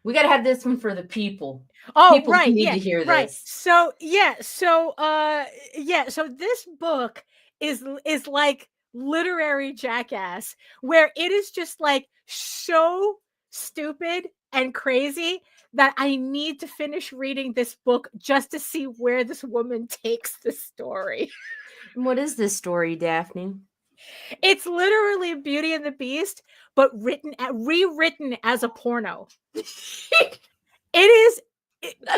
We got to have this one for the people. Oh, People right, need yeah, to hear right. this. So this book is like literary jackass, where it is just like so stupid and crazy that I need to finish reading this book just to see where this woman takes the story. What is this story, Daphne? It's literally Beauty and the Beast, but rewritten as a porno. It is.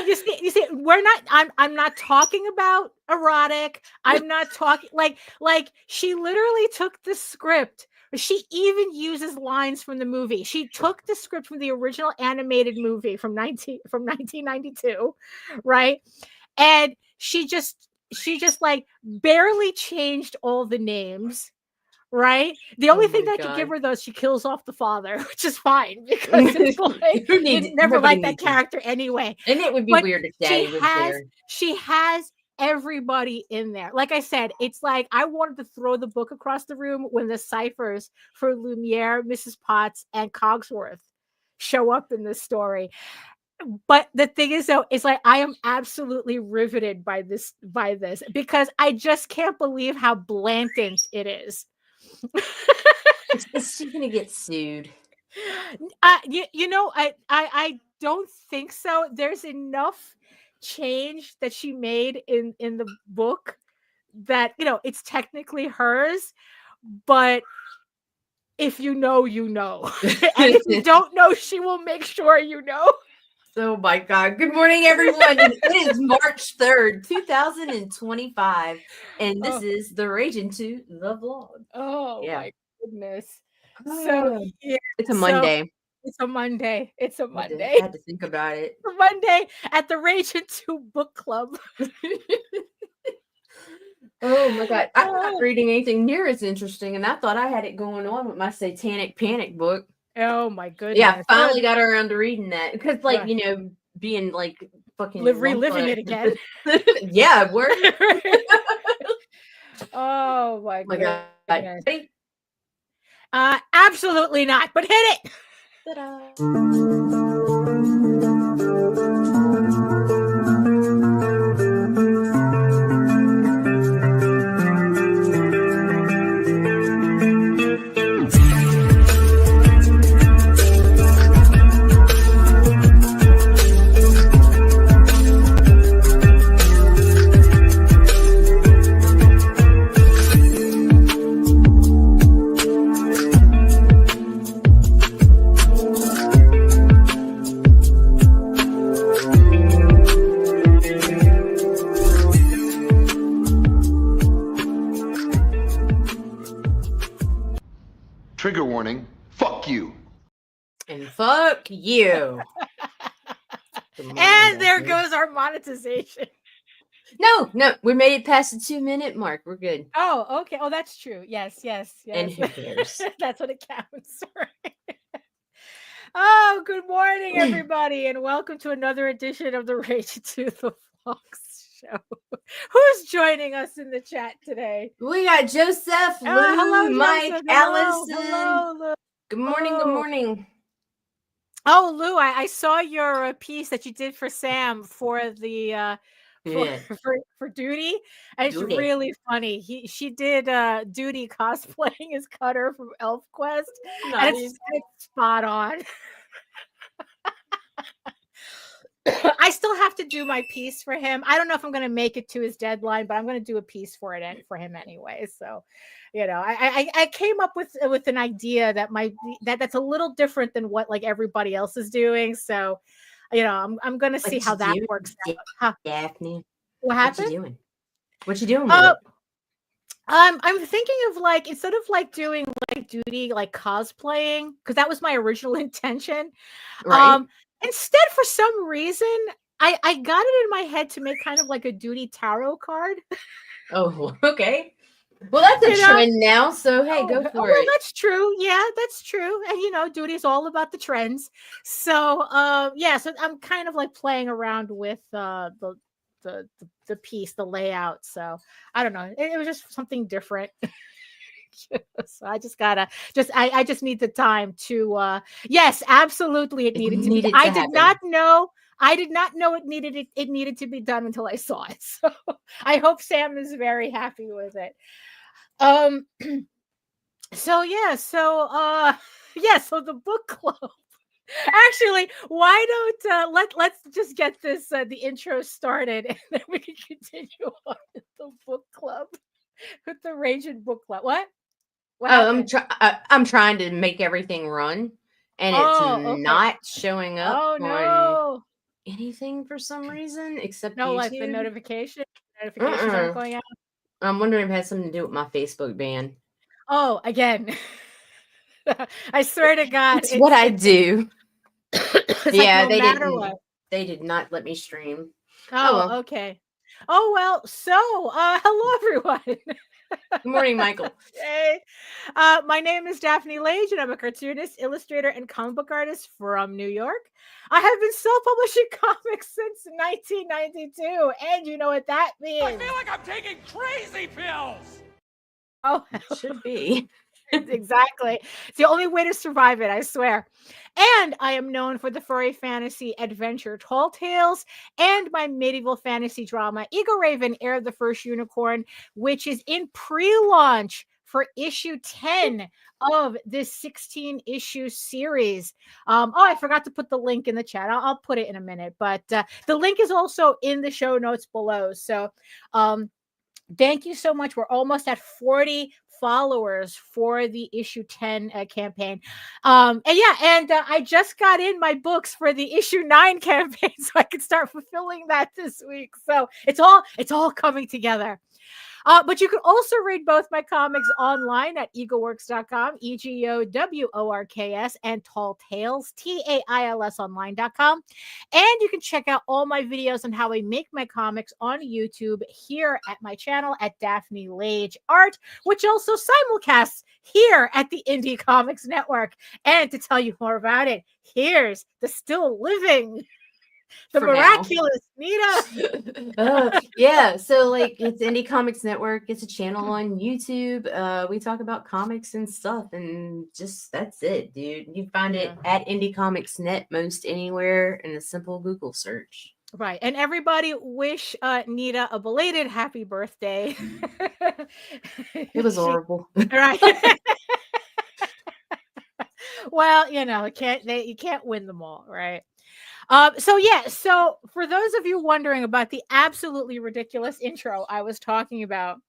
You see, we're not. I'm not talking about erotic. I'm not talking like she literally took the script. She even uses lines from the movie. She took the script from the original animated movie from 1992, right? And she just like barely changed all the names, right? The Oh only thing my that I could give god. her though is she kills off the father, which is fine because it's like Who needs you it? never Nobody liked that needs it. character anyway. And it would be But weird if she Daddy was has there. she has everybody in there. Like I said, it's like I wanted to throw the book across the room when the ciphers for Lumiere, Mrs. Potts, and Cogsworth show up in this story. But the thing is though, it's like I am absolutely riveted by this because I just can't believe how blatant it is. Is she gonna get sued? I don't think so. There's enough change that she made in the book that it's technically hers, but if you know, you know. And if you don't know, she will make sure you know. Oh my god. Good morning, everyone. It is March 3rd, 2025. And this Oh, is the Ragin to the vlog. oh Yeah. my goodness. So Ah, yeah, it's a so Monday. it's a Monday. It's a I Monday. had to think about it. A Monday at the Rage Into Book Club. Oh my god. I'm not Oh, reading anything near as interesting, and I thought I had it going on with my Satanic Panic book. oh my Yeah, I goodness. finally got around to reading that. Because, like, Uh, being like fucking reliving Wampa. it again. Yeah, word. Oh Oh my my god. goodness. Ready? Absolutely not, but hit it. Ta-da. Trigger warning, fuck you. And fuck you. Good morning, And there Daphne. goes our monetization. No, we made it past the 2-minute mark. We're good. Oh, okay. Oh, that's true. Yes, And yes. who cares? That's what it counts. Right? Oh, good morning, everybody, and welcome to another edition of the Rage to the Fox show. Who's joining us in the chat today? We got Joseph, Hello, Lou, Mike, Joseph. Hello, Allison. hello, Lou. Good morning. Good Oh, morning. oh, Lou, I saw your piece that you did for Sam for the for Yeah, for Duty, and it's do it. really funny. She did Duty cosplaying as Cutter from ElfQuest, and Nice. it's spot on. I still have to do my piece for him. I don't know if I'm going to make it to his deadline, but I'm going to do a piece for him anyway. So, I came up with an idea that might be that's a little different than what like everybody else is doing. So, I'm going to see What how you that doing, works out. Huh? Daphne? What What you happened? doing? What you doing with Uh, it? I'm thinking of like instead of like doing like Duty like cosplaying because that was my original intention. Right? Um, Instead, for some reason, I got it in my head to make kind of like a Duty tarot card. Oh, okay. Well, that's You a know? trend now. So hey, Oh, go for well, it. that's true. Yeah, that's true. And Duty is all about the trends. So, yeah. So I'm kind of like playing around with the piece, the layout. So I don't know. It was just something different. So I just gotta I just need the time to yes, absolutely it needed to be. I did not know it needed to be done until I saw it. So I hope Sam is very happy with it. So yeah, so the book club. Actually, why don't let's just get this the intro started, and then we can continue on with the book club, with the Ragin book club. What happened? I'm trying to make everything run, and it's Okay. not showing up Oh on no, anything for some reason except no, like the YouTube. notifications aren't going out. I'm wondering if it has something to do with my Facebook ban. Oh, again. I swear to God, It's what I do. it's like no matter what. They did not let me stream. Oh, well. okay. Oh well, so hello everyone. Good morning, Michael. Hey. My name is Daphne Lage, and I'm a cartoonist, illustrator, and comic book artist from New York. I have been self-publishing comics since 1992, and you know what that means. I feel like I'm taking crazy pills. Oh, it should be. Exactly. It's the only way to survive it, I swear. And I am known for the furry fantasy adventure Tall Tales and my medieval fantasy drama Eagle Raven, Heir of the First Unicorn, which is in pre-launch for issue 10 of this 16-issue series. I forgot to put the link in the chat. I'll put it in a minute, but the link is also in the show notes below. So thank you so much. We're almost at 40 followers for the issue 10 campaign. I just got in my books for the issue 9 campaign, so I can start fulfilling that this week. So it's all coming together. But you can also read both my comics online at eagleworks.com, EGOWORKS, and Tall Tales, TAILS online.com. And you can check out all my videos on how I make my comics on YouTube here at my channel at Daphne Lage Art, which also simulcasts here at the Indie Comics Network. And to tell you more about it, here's the still living, the miraculous Nita. Yeah, so like it's Indie Comics Network. It's a channel on YouTube. We talk about comics and stuff, and just that's it, dude. You find it at Indie Comics Net most anywhere in a simple Google search. Right. And everybody wish Nita a belated happy birthday. It was horrible. Right. Well, you can't win them all, right? So for those of you wondering about the absolutely ridiculous intro I was talking about,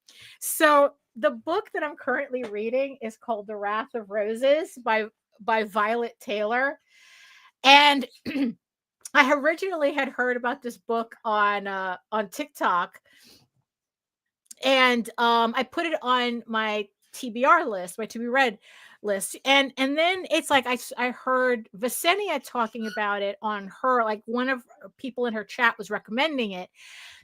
so the book that I'm currently reading is called The Wrath of Roses by Violet Taylor. And I originally had heard about this book on TikTok, and I put it on my TBR list, my to be read list, and then it's like I heard Visenia talking about it on her, like one of people in her chat was recommending it,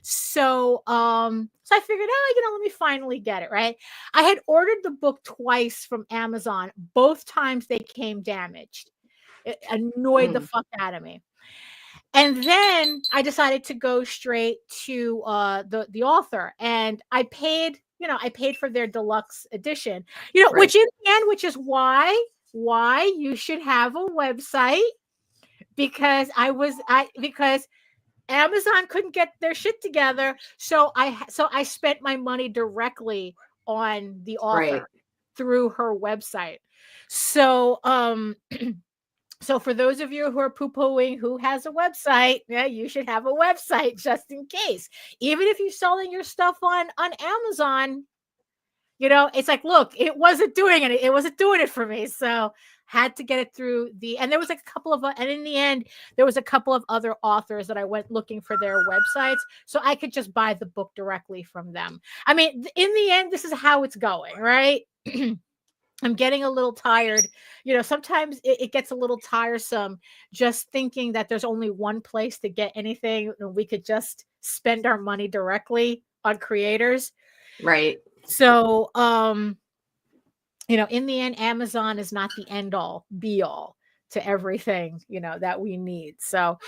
so I figured, let me finally get it. Right, I had ordered the book twice from Amazon. Both times they came damaged. It annoyed the fuck out of me. And then I decided to go straight to the author, and I paid for their deluxe edition, right. Which in the end, which is why you should have a website, because because Amazon couldn't get their shit together, so I spent my money directly on the author through her website. So so for those of you who are poo-pooing who has a website, you should have a website just in case. Even if you're selling your stuff on Amazon, it's like, look, it wasn't doing it. It wasn't doing it for me. So had to get it through and there was like a couple of, and in the end, there was a couple of other authors that I went looking for their websites, so I could just buy the book directly from them. I mean, in the end, this is how it's going, right? I'm getting a little tired. Sometimes it gets a little tiresome just thinking that there's only one place to get anything, and we could just spend our money directly on creators. Right. So, in the end, Amazon is not the end all be all to everything, that we need. So,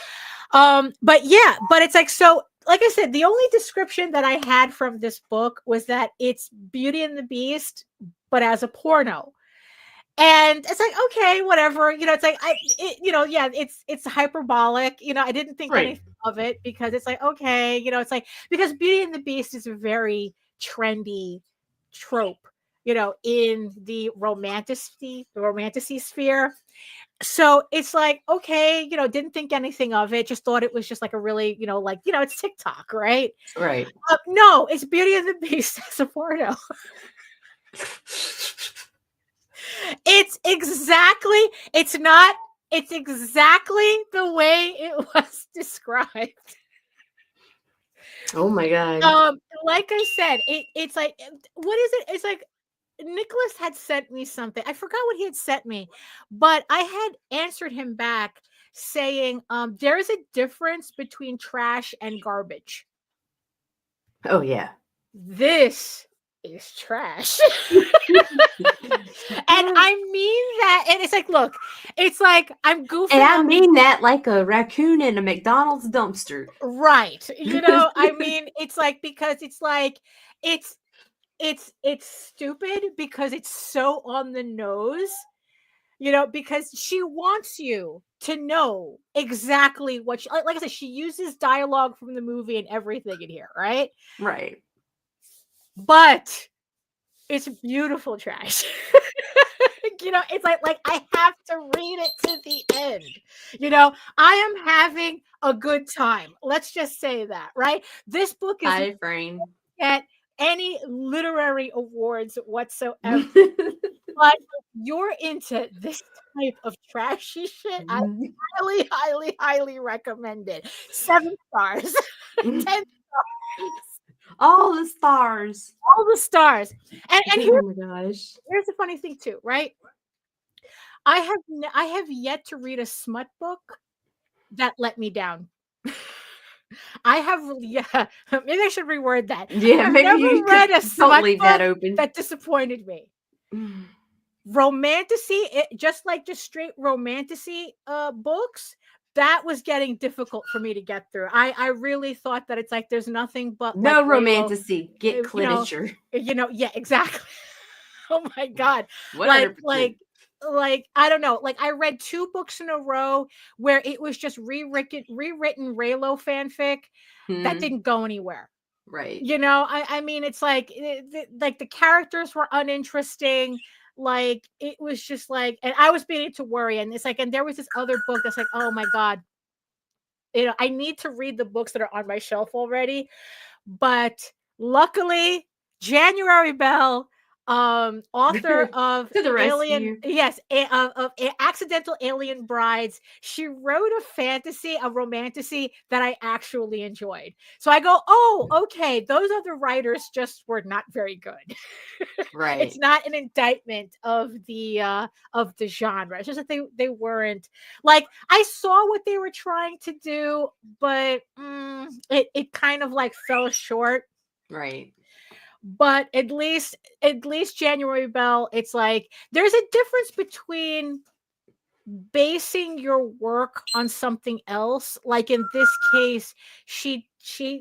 but it's like, so like I said, the only description that I had from this book was that it's Beauty and the Beast, but as a porno. And it's like, okay, whatever, it's like, yeah, it's hyperbolic, I didn't think anything of it, because it's like, okay, it's like, because Beauty and the Beast is a very trendy trope, in the romanticy sphere. So it's like, okay, didn't think anything of it, just thought it was just like a really, it's TikTok, right? Right. No, it's Beauty and the Beast as a porno. It's exactly the way it was described. Oh my God. Like I said, it's like, what is it? It's like, Nicholas had sent me something. I forgot what he had sent me, but I had answered him back saying, there is a difference between trash and garbage. Oh yeah. This is trash. And I mean that, and it's like, look, it's like, I'm goofing. And I mean that like a raccoon in a McDonald's dumpster. Right. I mean, it's like, because it's like, it's stupid because it's so on the nose, because she wants you to know exactly what she, like I said, she uses dialogue from the movie and everything in here, right? Right. But it's beautiful trash. It's like I have to read it to the end. I am having a good time. Let's just say that, right? This book is high frame at any literary awards whatsoever. But if you're into this type of trashy shit, I highly, highly, highly recommend it. 7 stars. 10 stars. All the stars. All the stars. And Oh my gosh. here's the funny thing too, right? I have yet to read a smut book that let me down. I have, maybe I should reword that. Yeah, I've maybe never you read a smut leave book that open. that disappointed me. Romantasy, just straight romantasy books, that was getting difficult for me to get through. I really thought that it's like there's nothing but no like romantasy. Get cliterature. Yeah, exactly. Oh my God. 100%. Like I don't know, like I read 2 books in a row where it was just rewritten Raylo fanfic that didn't go anywhere. Right. I mean, it's like like the characters were uninteresting. Like it was just like, and I was beginning to worry. And it's like, and there was this other book that's like, oh my God, I need to read the books that are on my shelf already. But luckily, January Bell, author of To the Alien, rescue. yes, of Accidental Alien Brides, she wrote a fantasy, a romantasy that I actually enjoyed. So I go, oh, okay, those other writers just were not very good. Right. It's not an indictment of the genre. It's just that they weren't, like, I saw what they were trying to do, but it kind of like fell short. Right. But at least January Bell, it's like there's a difference between basing your work on something else. Like in this case, she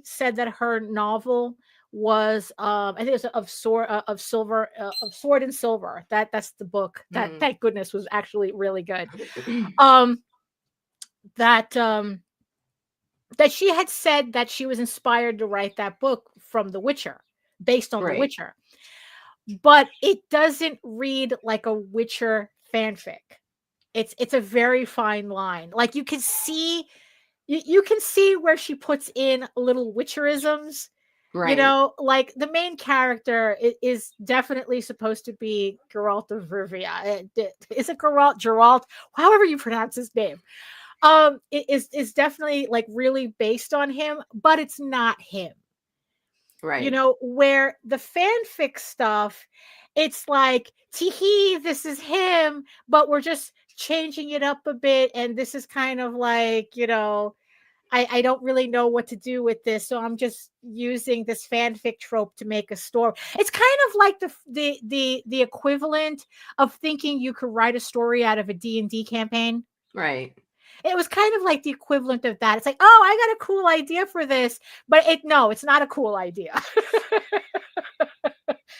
said that her novel was I think it was of Sword and Silver. That's the book that thank goodness was actually really good. That she had said that she was inspired to write that book from The Witcher, based on The Witcher. But it doesn't read like a Witcher fanfic. It's a very fine line. Like you can see where she puts in little Witcherisms. Right. Like the main character is definitely supposed to be Geralt of Rivia. Is it Geralt? However you pronounce his name. It is definitely like really based on him, but it's not him. Right. Where the fanfic stuff, it's like, teehee, this is him, but we're just changing it up a bit. And this is kind of like, I don't really know what to do with this. So I'm just using this fanfic trope to make a story. It's kind of like the equivalent of thinking you could write a story out of a D&D campaign. Right. It was kind of like the equivalent of that. It's like, oh, I got a cool idea for this, but it's not a cool idea.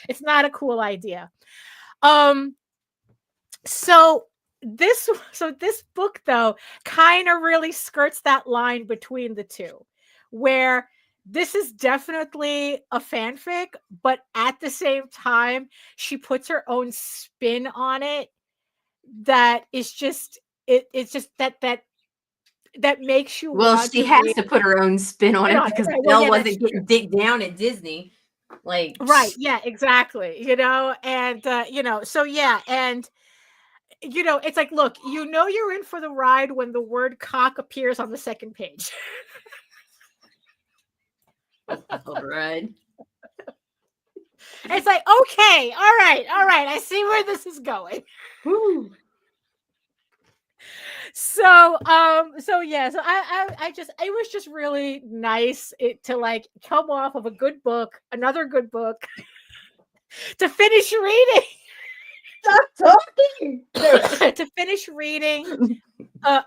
It's not a cool idea. Um, so this book though kind of really skirts that line between the two, where this is definitely a fanfic, but at the same time, she puts her own spin on it that is just it's just that makes you Well, want she to has read to put her own spin on it it on it. because Right. Well, Belle yeah, that's wasn't getting true. dicked down at Disney. Like, Right. Yeah, exactly. And so yeah, and it's like, look, you're in for the ride when the word cock appears on the second page. all right. It's like, okay, all right, I see where this is going. Woo. So yeah, so I just, it was just really nice to like come off of a good book, another good book, to finish reading. Stop talking. To finish reading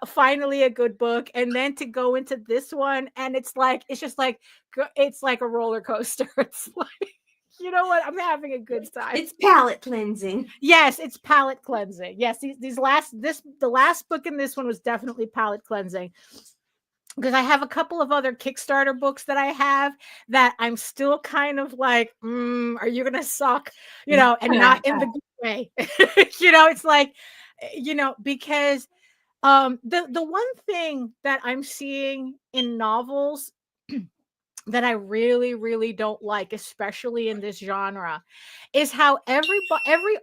finally a good book, and then to go into this one, and it's just like it's like a roller coaster. It's like, you know what, I'm having a good time. It's palate cleansing. Yes, it's palate cleansing. Yes, the last book in this one was definitely palate cleansing, because I have a couple of other Kickstarter books that I have that I'm still kind of like, are you gonna suck, and not in the good way. It's like, because the one thing that I'm seeing in novels that I really, really don't like, especially in this genre, is how every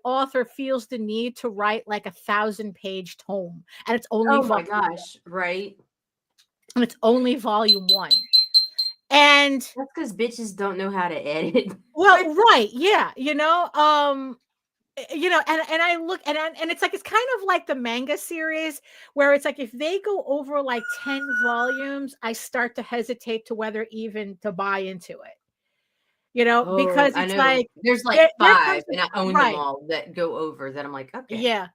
author feels the need to write like 1,000-page tome, and it's only Oh my gosh, right? volume one. And That's because bitches don't know how to edit. well, right, yeah, and I look and it's like, it's kind of like the manga series, where it's like if they go over like 10 volumes, I start to hesitate to whether even to buy into it. Oh, Because I it's know. like There's like there 5, comes and I own them right. all that go over that. I'm like, okay. Yeah.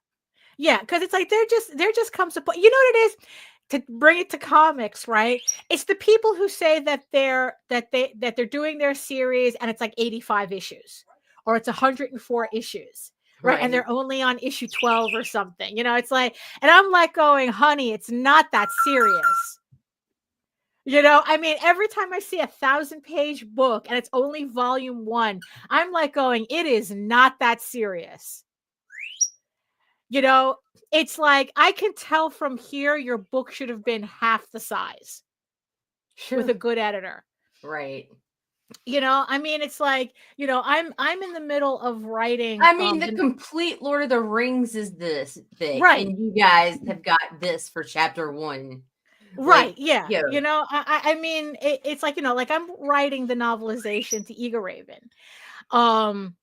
Yeah, because it's like there just comes a point. You know what it is? To bring it to comics, right? It's the people who say that they're doing their series and it's like 85 issues, or it's 104 issues, right? And Right. they're only on issue 12 or something. It's like, and I'm like going, honey, it's not that serious. I mean, every time I see 1,000-page book and it's only volume one, I'm like going, it is not that serious. It's like, I can tell from here your book should have been half the size with a good editor. Right. I mean, it's like, I'm in the middle of writing. I mean, the complete Lord of the Rings is this thick, right. and you guys have got this for chapter 1. Right. Like, Yeah. yo. I mean, it's like, like I'm writing the novelization to Eager Raven. And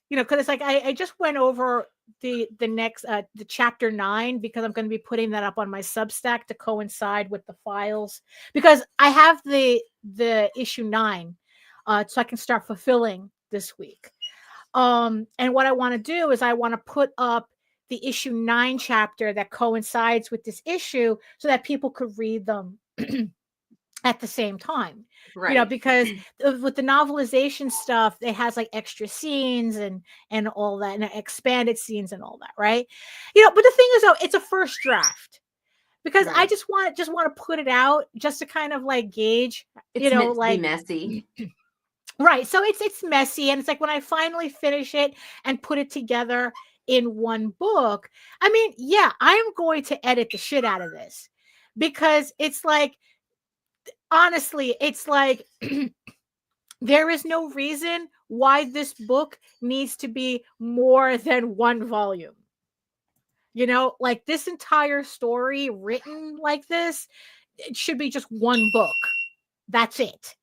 because it's like I just went over the next the chapter 9, because I'm going to be putting that up on my Substack to coincide with the files, because I have the issue 9, so I can start fulfilling this week. And what I want to do is I want to put up the issue 9 chapter that coincides with this issue, so that people could read them at the same time. Right. Because with the novelization stuff, it has like extra scenes and all that, and expanded scenes and all that, right? But the thing is, though, it's a first draft, because I Right. just want to put it out just to kind of like gauge, It's meant to like be messy. right. So it's messy, and it's like when I finally finish it and put it together in one book, I mean, yeah, I am going to edit the shit out of this, because it's like, honestly, it's like there is no reason why this book needs to be more than one volume. Like this entire story written like this, it should be just one book. That's it.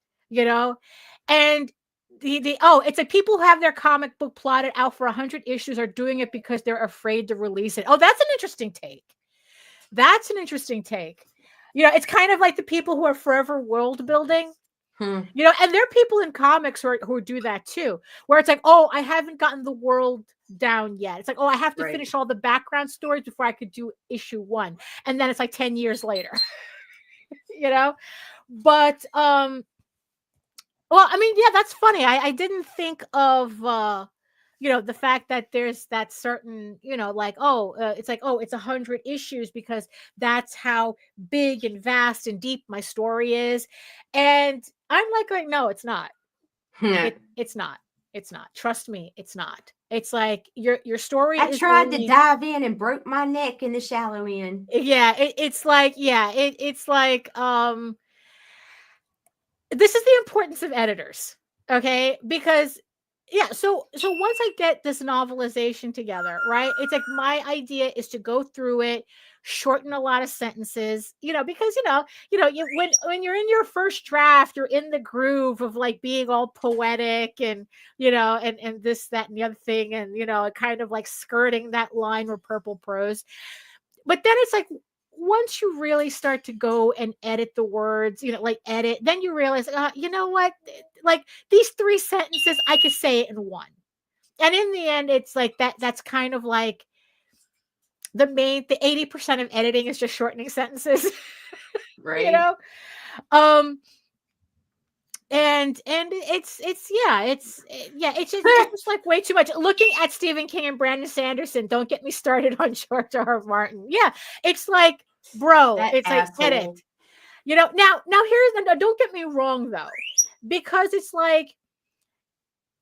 And it's like people who have their comic book plotted out for 100 issues are doing it because they're afraid to release it. Oh, that's an interesting take. It's kind of like the people who are forever world building. And there are people in comics who do that too, where it's like, oh, I haven't gotten the world down yet. It's like, oh, I have to finish all the background stories before I could do issue 1. And then it's like 10 years later. But well, I mean, yeah, that's funny. I didn't think of the fact that there's that certain, like, it's like, it's 100 issues because that's how big and vast and deep my story is. And I'm like, no, it's not. It's not. It's not. Trust me, it's not. It's like your story I is tried to only, dive in and broke my neck in the shallow end. yeah, it's like, it's like, this is the importance of editors, okay? Because so once I get this novelization together, right? It's like my idea is to go through it, shorten a lot of sentences, because when you're in your first draft, you're in the groove of like being all poetic and and this, that, and the other thing, and kind of like skirting that line or purple prose. But then it's like, once you really start to go and edit the words, like edit, then you realize, you know what? Like these 3 sentences, I could say it in one. And in the end, it's like that's kind of like the 80% of editing is just shortening sentences, Right. you know? And it's just like way too much. Looking at Stephen King and Brandon Sanderson, don't get me started on George R.R. Martin. Yeah, it's like, bro, That it's like, asshole. edit. Now don't get me wrong though, because it's like,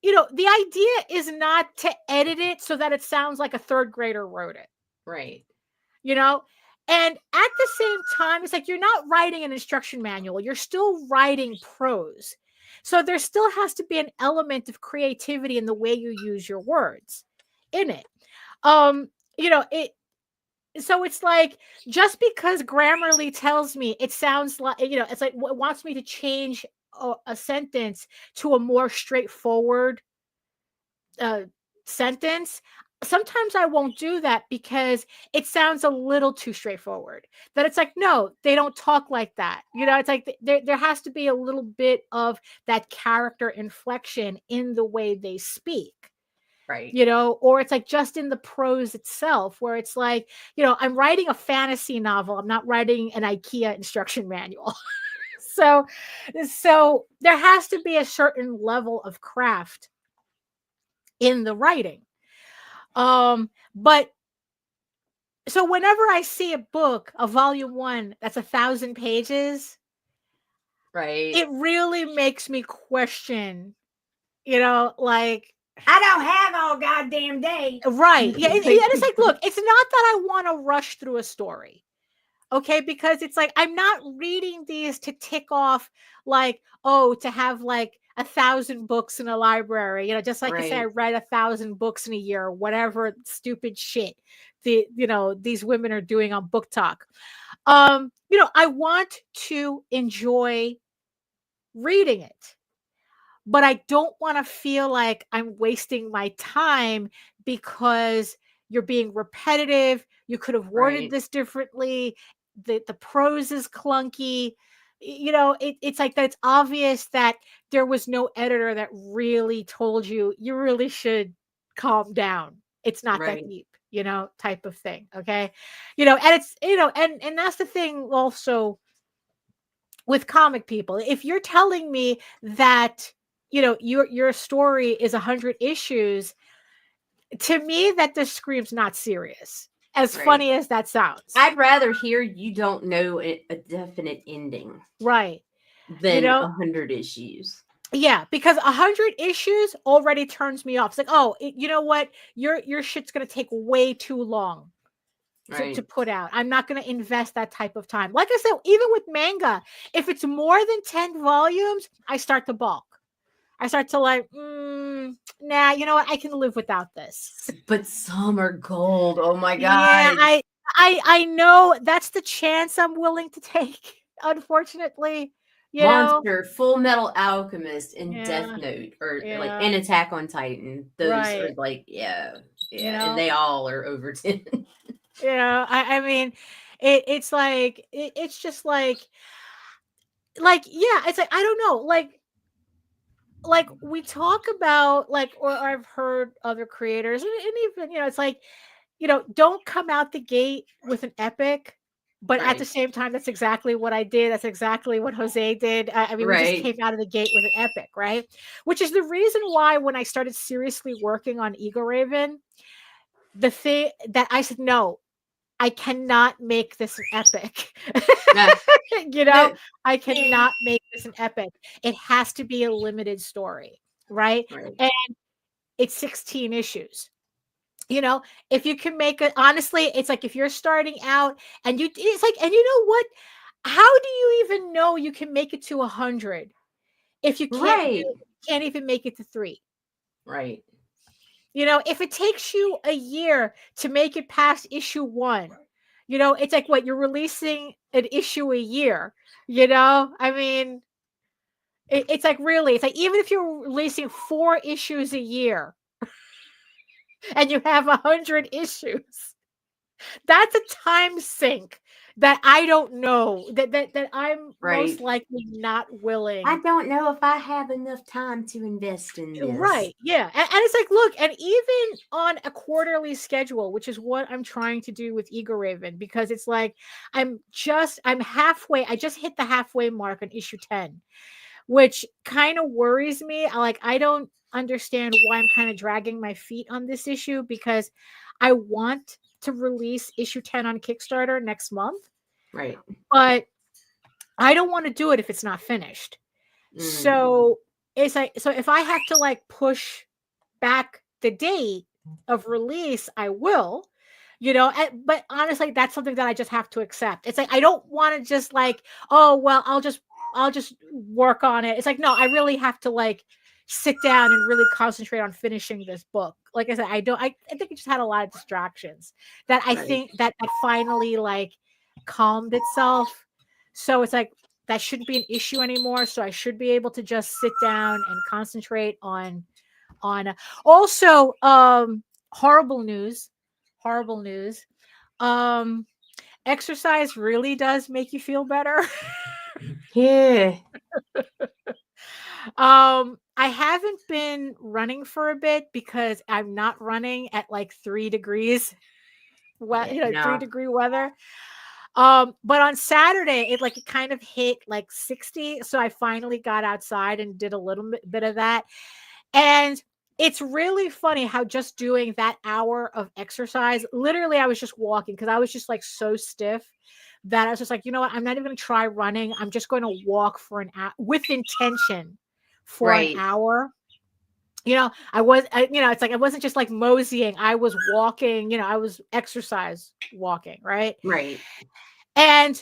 the idea is not to edit it so that it sounds like a 3rd grader wrote it. Right. And at the same time, it's like you're not writing an instruction manual. You're still writing prose. So there still has to be an element of creativity in the way you use your words in it. So it's like, just because Grammarly tells me it sounds like, it's like, it wants me to change a sentence to a more straightforward sentence, sometimes I won't do that because it sounds a little too straightforward. That it's like, no, they don't talk like that. It's like there has to be a little bit of that character inflection in the way they speak. Right. Or it's like just in the prose itself, where it's like, I'm writing a fantasy novel. I'm not writing an IKEA instruction manual. So there has to be a certain level of craft in the writing. But so whenever I see a book, a volume 1 that's 1,000 pages, right, it really makes me question, like, I don't have all goddamn day. Right. Yeah. And it's like, look, it's not that I want to rush through a story. Okay, because it's like, I'm not reading these to tick off, like, to have like 1,000 books in a library, just like I say, I read 1,000 books in a year, or whatever stupid shit these women are doing on Book Talk. I want to enjoy reading it, but I don't want to feel like I'm wasting my time because you're being repetitive. You could have worded this differently. The prose is clunky. It's like that. It's obvious that there was no editor that really told you really should calm down. It's not that deep, type of thing. Okay. And it's, and that's the thing also with comic people. If you're telling me that, your story is 100 issues, to me, that just screams not serious. As funny as that sounds, I'd rather hear you don't know a definite ending, right, than 100 issues. Yeah, because 100 issues already turns me off. It's like, you know what, your shit's gonna take way too long to put out. I'm not going to invest that type of time. Like I said, even with manga, if it's more than 10 volumes, I start to balk. I start to like, nah, you know what? I can live without this. But some are gold. Oh my God. Yeah, I know that's the chance I'm willing to take. Unfortunately, Monster, Full Metal Alchemist, and Death Note, or like an Attack on Titan. Those are like, and they all are over 10. I mean, it's like it's just like it's like, I don't know, like we talk about, like, or I've heard other creators, and even it's like, don't come out the gate with an epic, But at the Right. same time, that's exactly what I did. That's exactly what Jose did. I mean, we just Right. came out of the gate with an epic, right? Which is the reason why when I started seriously working on Ego Raven, the thing that I said, no, I cannot make this an epic. Yeah. You know, I cannot make this an epic. It has to be a limited story, right? Right. And it's 16 issues. You know, if you can make it, honestly, it's like if you're starting out and it's like, and you know what? How do you even know you can make it to 100 if you Right. can't even make it to 3? Right. You know, if it takes you a year to make it past issue 1, you know, it's like what you're releasing an issue a year, you know? I mean, it's like really, it's like even if you're releasing 4 issues a year and you have 100 issues, that's a time sink that I don't know that I'm most Right. likely not willing. I don't know if I have enough time to invest in this. Right. Yeah. And it's like, look, and even on a quarterly schedule, which is what I'm trying to do with Ego Raven, because it's like I'm halfway, I just hit the halfway mark on issue 10, which kind of worries me. I don't understand why I'm kind of dragging my feet on this issue, because I want to release issue 10 on Kickstarter next month, Right. but I don't want to do it if it's not finished. So it's like, so if I have to like push back the date of release, I will, you know, but honestly, that's something that I just have to accept. It's like, I don't want to just like, oh, well, I'll just work on it. It's like, no, I really have to like sit down and really concentrate on finishing this book. Like I said, I think it just had a lot of distractions that I Right. think that finally like calmed itself. So it's like, that shouldn't be an issue anymore. So I should be able to just sit down and concentrate on also horrible news. Exercise really does make you feel better. Yeah. I haven't been running for a bit because I'm not running at like 3 degrees. Well, you know, No. 3-degree weather. But on Saturday, it kind of hit like 60. So I finally got outside and did a little bit of that. And it's really funny how just doing that hour of exercise, literally, I was just walking because I was just like so stiff that I was just like, you know what? I'm not even going to try running. I'm just going to walk for an hour with intention for an Right. hour. You know, you know, it's like I wasn't just like moseying. I was walking, you know, I was exercise walking, right? Right. And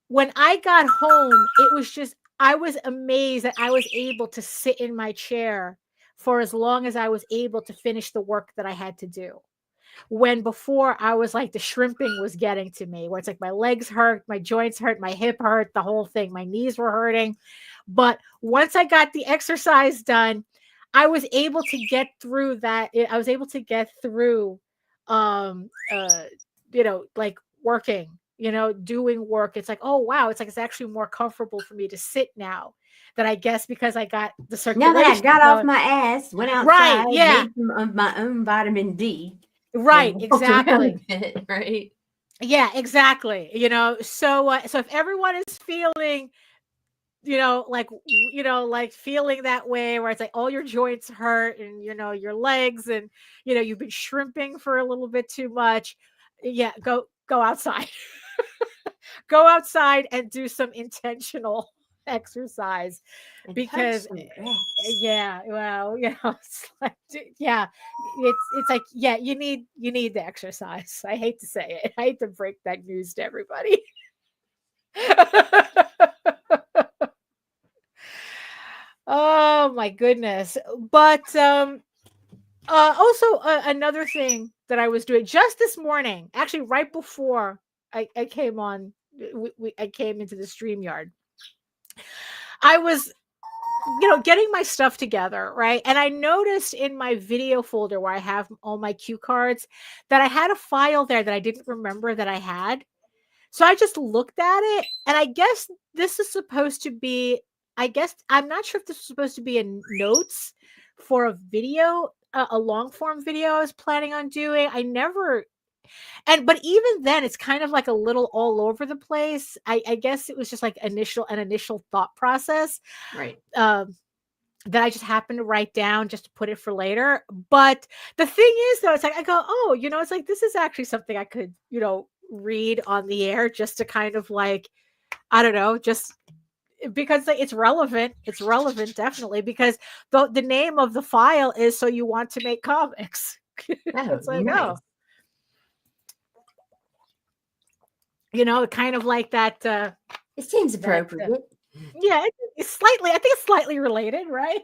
when I got home, it was just, I was amazed that I was able to sit in my chair for as long as I was able to finish the work that I had to do. When before I was like, the shrimping was getting to me, where it's like my legs hurt, my joints hurt, my hip hurt, the whole thing, my knees were hurting. But once I got the exercise done, I was able to get through that. I was able to get through, you know, like working, you know, doing work. It's like, oh, wow. It's like, it's actually more comfortable for me to sit now, that I guess because I got the Now that I circulation got off going. my ass, went Right. outside, Yeah. made some of my own vitamin D, Right. and walked around Exactly. a bit, right? Yeah, exactly. You know, so so if everyone is feeling, you know, like feeling that way, where it's like all your joints hurt and you know your legs, and you know you've been shrimping for a little bit too much, yeah, go outside. Go outside and do some intentional exercise, And because touch some grass. yeah, well, you know, it's like, yeah, it's like, yeah, you need the exercise. I hate to say it. I hate to break that news to everybody. Oh my goodness. But also another thing that I was doing just this morning, actually right before I came on, I came into the StreamYard. I was, you know, getting my stuff together, right? And I noticed in my video folder where I have all my cue cards that I had a file there that I didn't remember that I had. So I just looked at it, and I guess this is supposed to be, I guess, I'm not sure if this is supposed to be in notes for a video, a long form video I was planning on doing. I never But even then, it's kind of like a little all over the place. I guess it was just like an initial thought process. Right. That I just happened to write down just to put it for later. But the thing is, though, it's like I go, oh, it's like this is actually something I could, read on the air just to kind of like, I don't know, just because like, it's relevant. It's relevant, definitely, because the name of the file is "So You Want to Make Comics." It's like, nice. Kind of like that. It seems appropriate. Yeah, it's slightly. I think it's slightly related, right?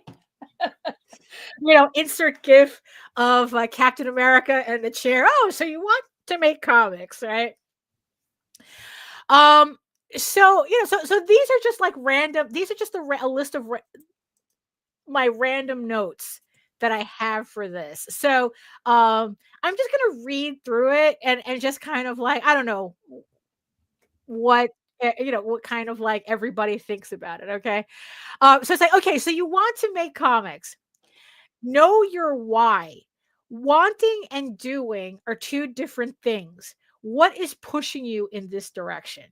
Insert GIF of Captain America and the chair. Oh, so you want to make comics, right? So so these are just like random. These are just a list of my random notes that I have for this. So I'm just gonna read through it and just kind of like, I don't know what what kind of like everybody thinks about it. Okay. So it's like, okay, so you want to make comics. Know your why. Wanting and doing are two different things. What is pushing you in this direction?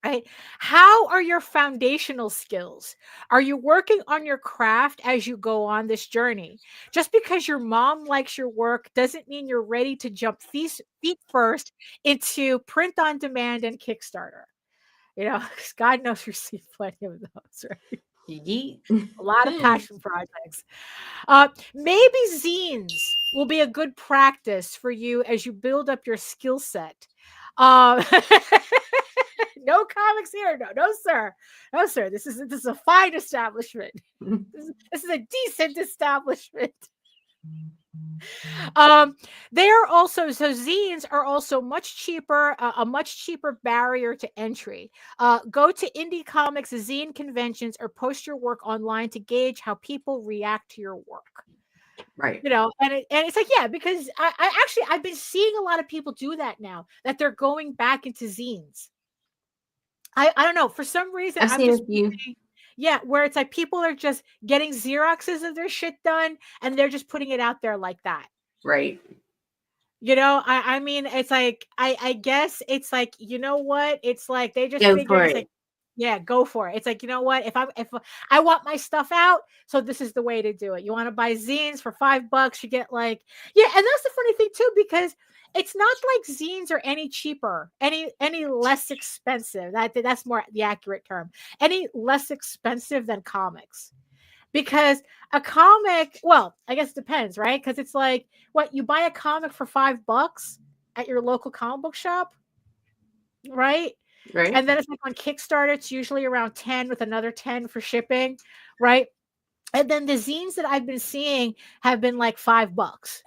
Right? How are your foundational skills? Are you working on your craft as you go on this journey? Just because your mom likes your work doesn't mean you're ready to jump feet first into print on demand and Kickstarter. 'Cause God knows we see plenty of those, right? Yeet. A lot of passion projects. Maybe zines will be a good practice for you as you build up your skill set. No comics here. No, sir. No, sir. This is a fine establishment. This is a decent establishment. They are also, so zines are also much cheaper, a much cheaper barrier to entry. Go to indie comics zine conventions or post your work online to gauge how people react to your work. Right. And it's like, yeah, because I've been seeing a lot of people do that now, that they're going back into zines. I don't know, for some reason I've I'm seen just a few. yeah, where it's like people are just getting Xeroxes of their shit done and they're just putting it out there like that. Right. I mean, it's like I guess it's like, you know what? It's like they just Go figured for it's it. like, yeah, go for it. It's like, you know what? If I want my stuff out, so this is the way to do it. You want to buy zines for $5, you get like, yeah, and that's the funny thing too, because it's not like zines are any cheaper, any less expensive. That's more the accurate term. Any less expensive than comics. Because a comic, well, I guess it depends, right? Because it's like, what, you buy a comic for $5 at your local comic book shop, right? Right. And then it's like on Kickstarter, it's usually around 10 with another 10 for shipping, right? And then the zines that I've been seeing have been like $5.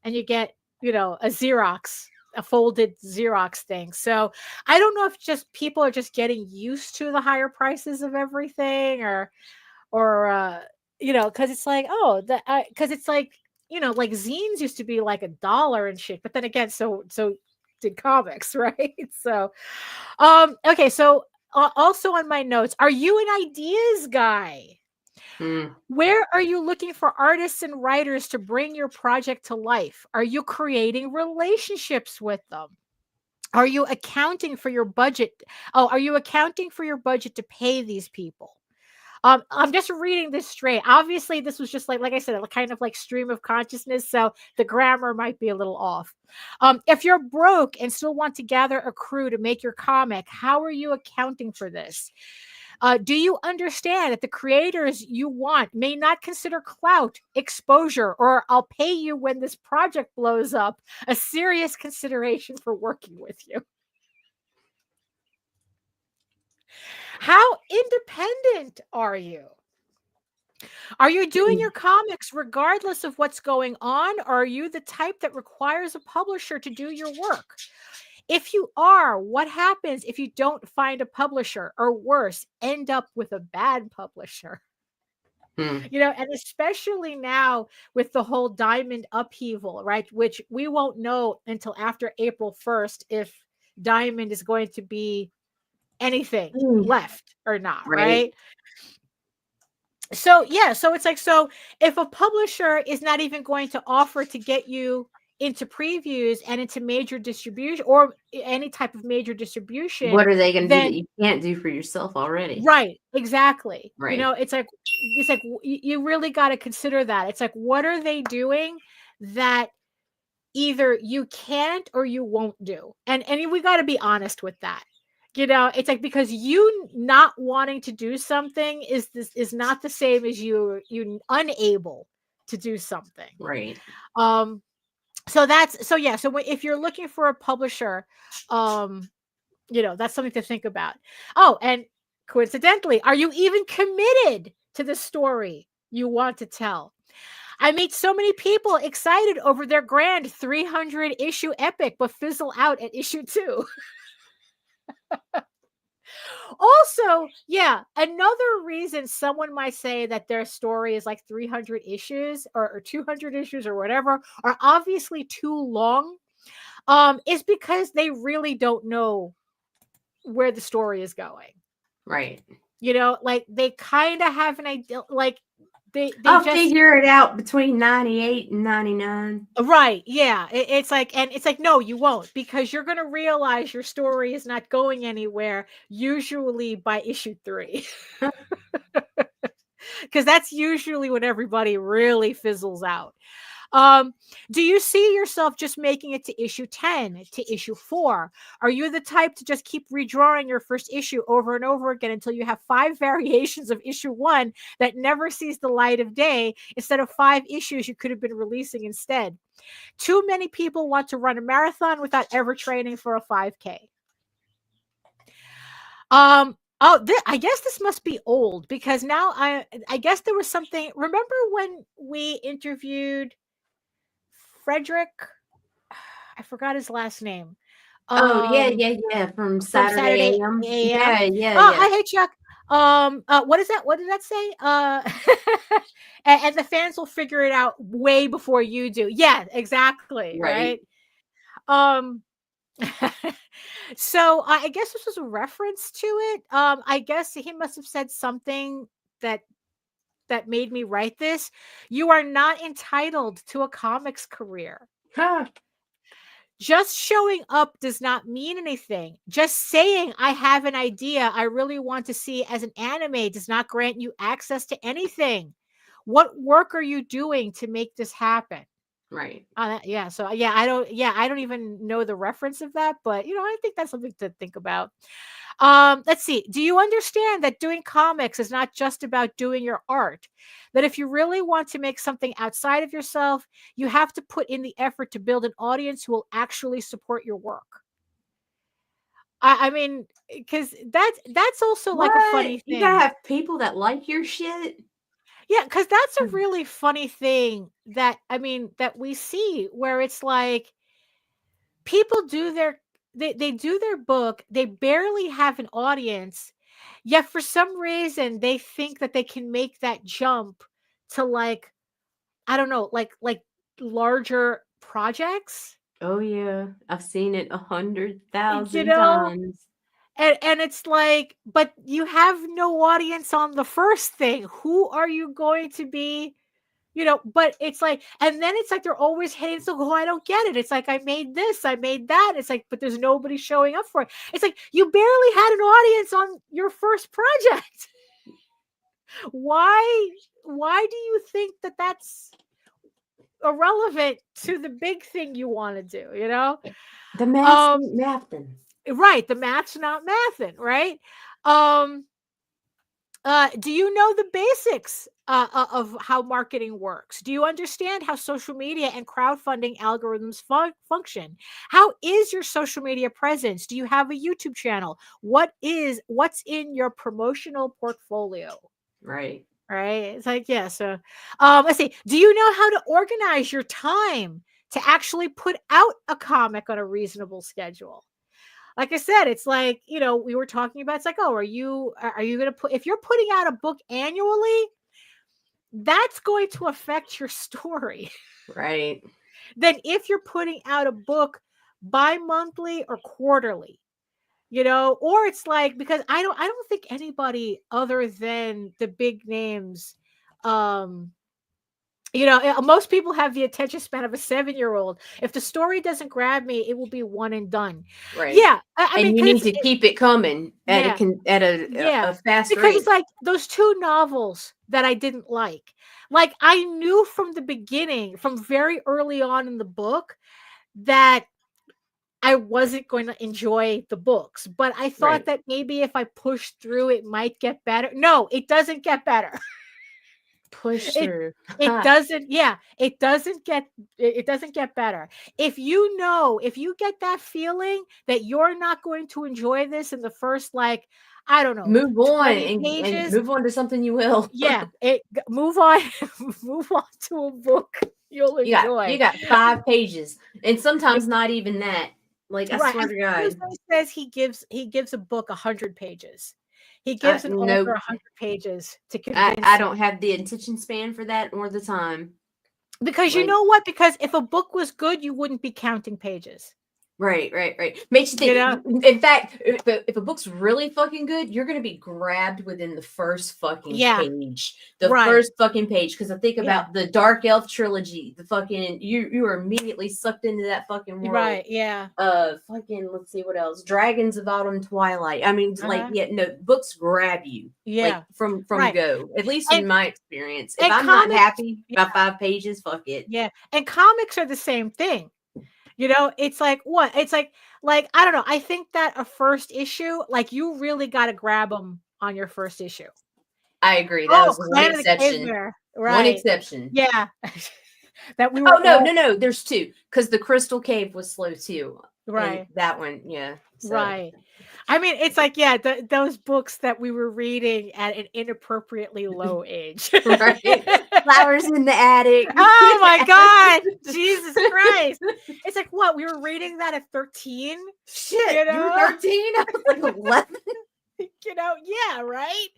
And you get, a Xerox, a folded Xerox thing. So I don't know if just people are just getting used to the higher prices of everything, or because it's like, oh, because it's like, like zines used to be like $1 and shit, but then again, so did comics, right? So okay, so also on my notes, are you an ideas guy? Where are you looking for artists and writers to bring your project to life? Are you creating relationships with them? Are you accounting for your budget? Oh, are you accounting for your budget to pay these people? I'm just reading this straight. Obviously, this was just like I said, a kind of like stream of consciousness, so the grammar might be a little off. If you're broke and still want to gather a crew to make your comic, how are you accounting for this? Do you understand that the creators you want may not consider clout, exposure, or I'll pay you when this project blows up a serious consideration for working with you? How independent are you? Are you doing your comics regardless of what's going on, or are you the type that requires a publisher to do your work? If you are, what happens if you don't find a publisher, or worse, end up with a bad publisher? And especially now with the whole diamond upheaval, right? Which we won't know until after April 1st if diamond is going to be anything left or not, right? So yeah, so it's like, so if a publisher is not even going to offer to get you into previews and into major distribution or any type of major distribution, What are they going to do that then you can't do for yourself already? right, exactly. You Right. know, it's like you really got to consider that. It's like, what are they doing that either you can't or you won't do? And we got to be honest with that. You know, it's like, because you not wanting to do something is not the same as you unable to do something. Right. So if you're looking for a publisher, you know, that's something to think about. Oh, and coincidentally, are you even committed to the story you want to tell? I meet so many people excited over their grand 300 issue epic, but fizzle out at issue 2. Also, yeah, another reason someone might say that their story is like 300 issues or 200 issues or whatever are obviously too long, is because they really don't know where the story is going. Right. You know, like they kind of have an idea, like I'll just figure it out between 98 and 99. right. Yeah. It's like, no, you won't, because you're going to realize your story is not going anywhere, usually by issue 3. Because that's usually when everybody really fizzles out. Do you see yourself just making it to issue 10, to issue 4? Are you the type to just keep redrawing your first issue over and over again until you have 5 variations of issue 1 that never sees the light of day, instead of 5 issues you could have been releasing instead? Too many people want to run a marathon without ever training for a 5K. I guess this must be old, because now I guess there was something. Remember when we interviewed Frederick? I forgot his last name. Oh, yeah. From From Saturday Saturday AM. AM. Yeah. I hate Chuck. What is that? What did that say? And the fans will figure it out way before you do. Yeah, exactly. Right. Um, so I guess this was a reference to it. I guess he must have said something that made me write this. You are not entitled to a comics career. Huh. Just showing up does not mean anything. Just saying I have an idea I really want to see as an anime does not grant you access to anything. What work are you doing to make this happen? Right. Yeah. So I don't even know the reference of that, but you know, I think that's something to think about. Let's see. Do you understand that doing comics is not just about doing your art? That if you really want to make something outside of yourself, you have to put in the effort to build an audience who will actually support your work. I mean, because that's also like a funny You gotta thing. have people that like your shit. Yeah, because that's a really funny thing that that we see, where it's like people do they do their book, they barely have an audience, yet for some reason they think that they can make that jump to, like, I don't know, like larger projects. Oh yeah, I've seen it You 100,000 know, times. and it's like, but you have no audience on the first thing. Who are you going to be? You know, but it's like, and then it's like they're always hating. So, oh, I don't get it. It's like, I made this, I made that. It's like, but there's nobody showing up for it. It's like, you barely had an audience on your first project. Why do you think that that's irrelevant to the big thing you want to do? You know, The math's um, ain't mathin'. right? The math's not mathing, right? Um, do you know the basics of how marketing works? Do you understand how social media and crowdfunding algorithms function? How is your social media presence? Do you have a YouTube channel? What's in your promotional portfolio? Right. Right? It's like, yeah. So, let's see. Do you know how to organize your time to actually put out a comic on a reasonable schedule? Like I said, it's like, you know, we were talking about, it's like, oh, are you going to put, if you're putting out a book annually, that's going to affect your story. Right. Then if you're putting out a book bi-monthly or quarterly, you know, or it's like, because I don't think anybody other than the big names, Most people have the attention span of a 7-year-old. If the story doesn't grab me, it will be one and done. Right. Yeah, I mean, and you need to keep it coming at yeah, a fast because rate. it's like those 2 novels that I didn't like. Like, I knew from the beginning, from very early on in the book, that I wasn't going to enjoy the books, but I thought Right. that maybe if I pushed through, it might get better. No, it doesn't get better. Push It through. it doesn't, yeah, it doesn't get better. If you get that feeling that you're not going to enjoy this in the first, like, I don't know, Move on 20 and pages, move on to something you will. yeah, move on, move on to a book you'll You enjoy. got 5 pages, and sometimes not even that. Like, I Right. swear And to God. Tuesday says he gives a book 100 pages. He gives an author No, 100 pages to I convince him. don't have the attention span for that or the time. Because you Like, know what? Because if a book was good, you wouldn't be counting pages. right. Makes you You think. know? In fact, if a book's really fucking good, you're gonna be grabbed within the first fucking Yeah. page. The Right. first fucking page. Because I think Yeah. about the Dark Elf trilogy. The fucking you are immediately sucked into that fucking world. Right. Yeah. Fucking, let's see what else. Dragons of Autumn Twilight. I mean, like, Uh-huh. yeah, no, books grab you. Like, Yeah. from Right. go. At least in And my experience. If and I'm not comics, happy by yeah, 5 pages, fuck it. yeah. And comics are the same thing. It's like what? It's like I don't know. I think that a first issue, like, you really got to grab them on your first issue. I agree. That was one Clan of the Cave exception. Bear. One Right. exception. Yeah. That we were Oh no, all no. There's 2. Because the Crystal Cave was slow too. And right. that one, yeah. So. Right. I mean, it's like, yeah, those books that we were reading at an inappropriately low age. Right. Flowers in the attic. Oh my God. Jesus Christ. It's like, what? We were reading that at 13? Shit. You You know? were 13? I was like 11. Yeah, right?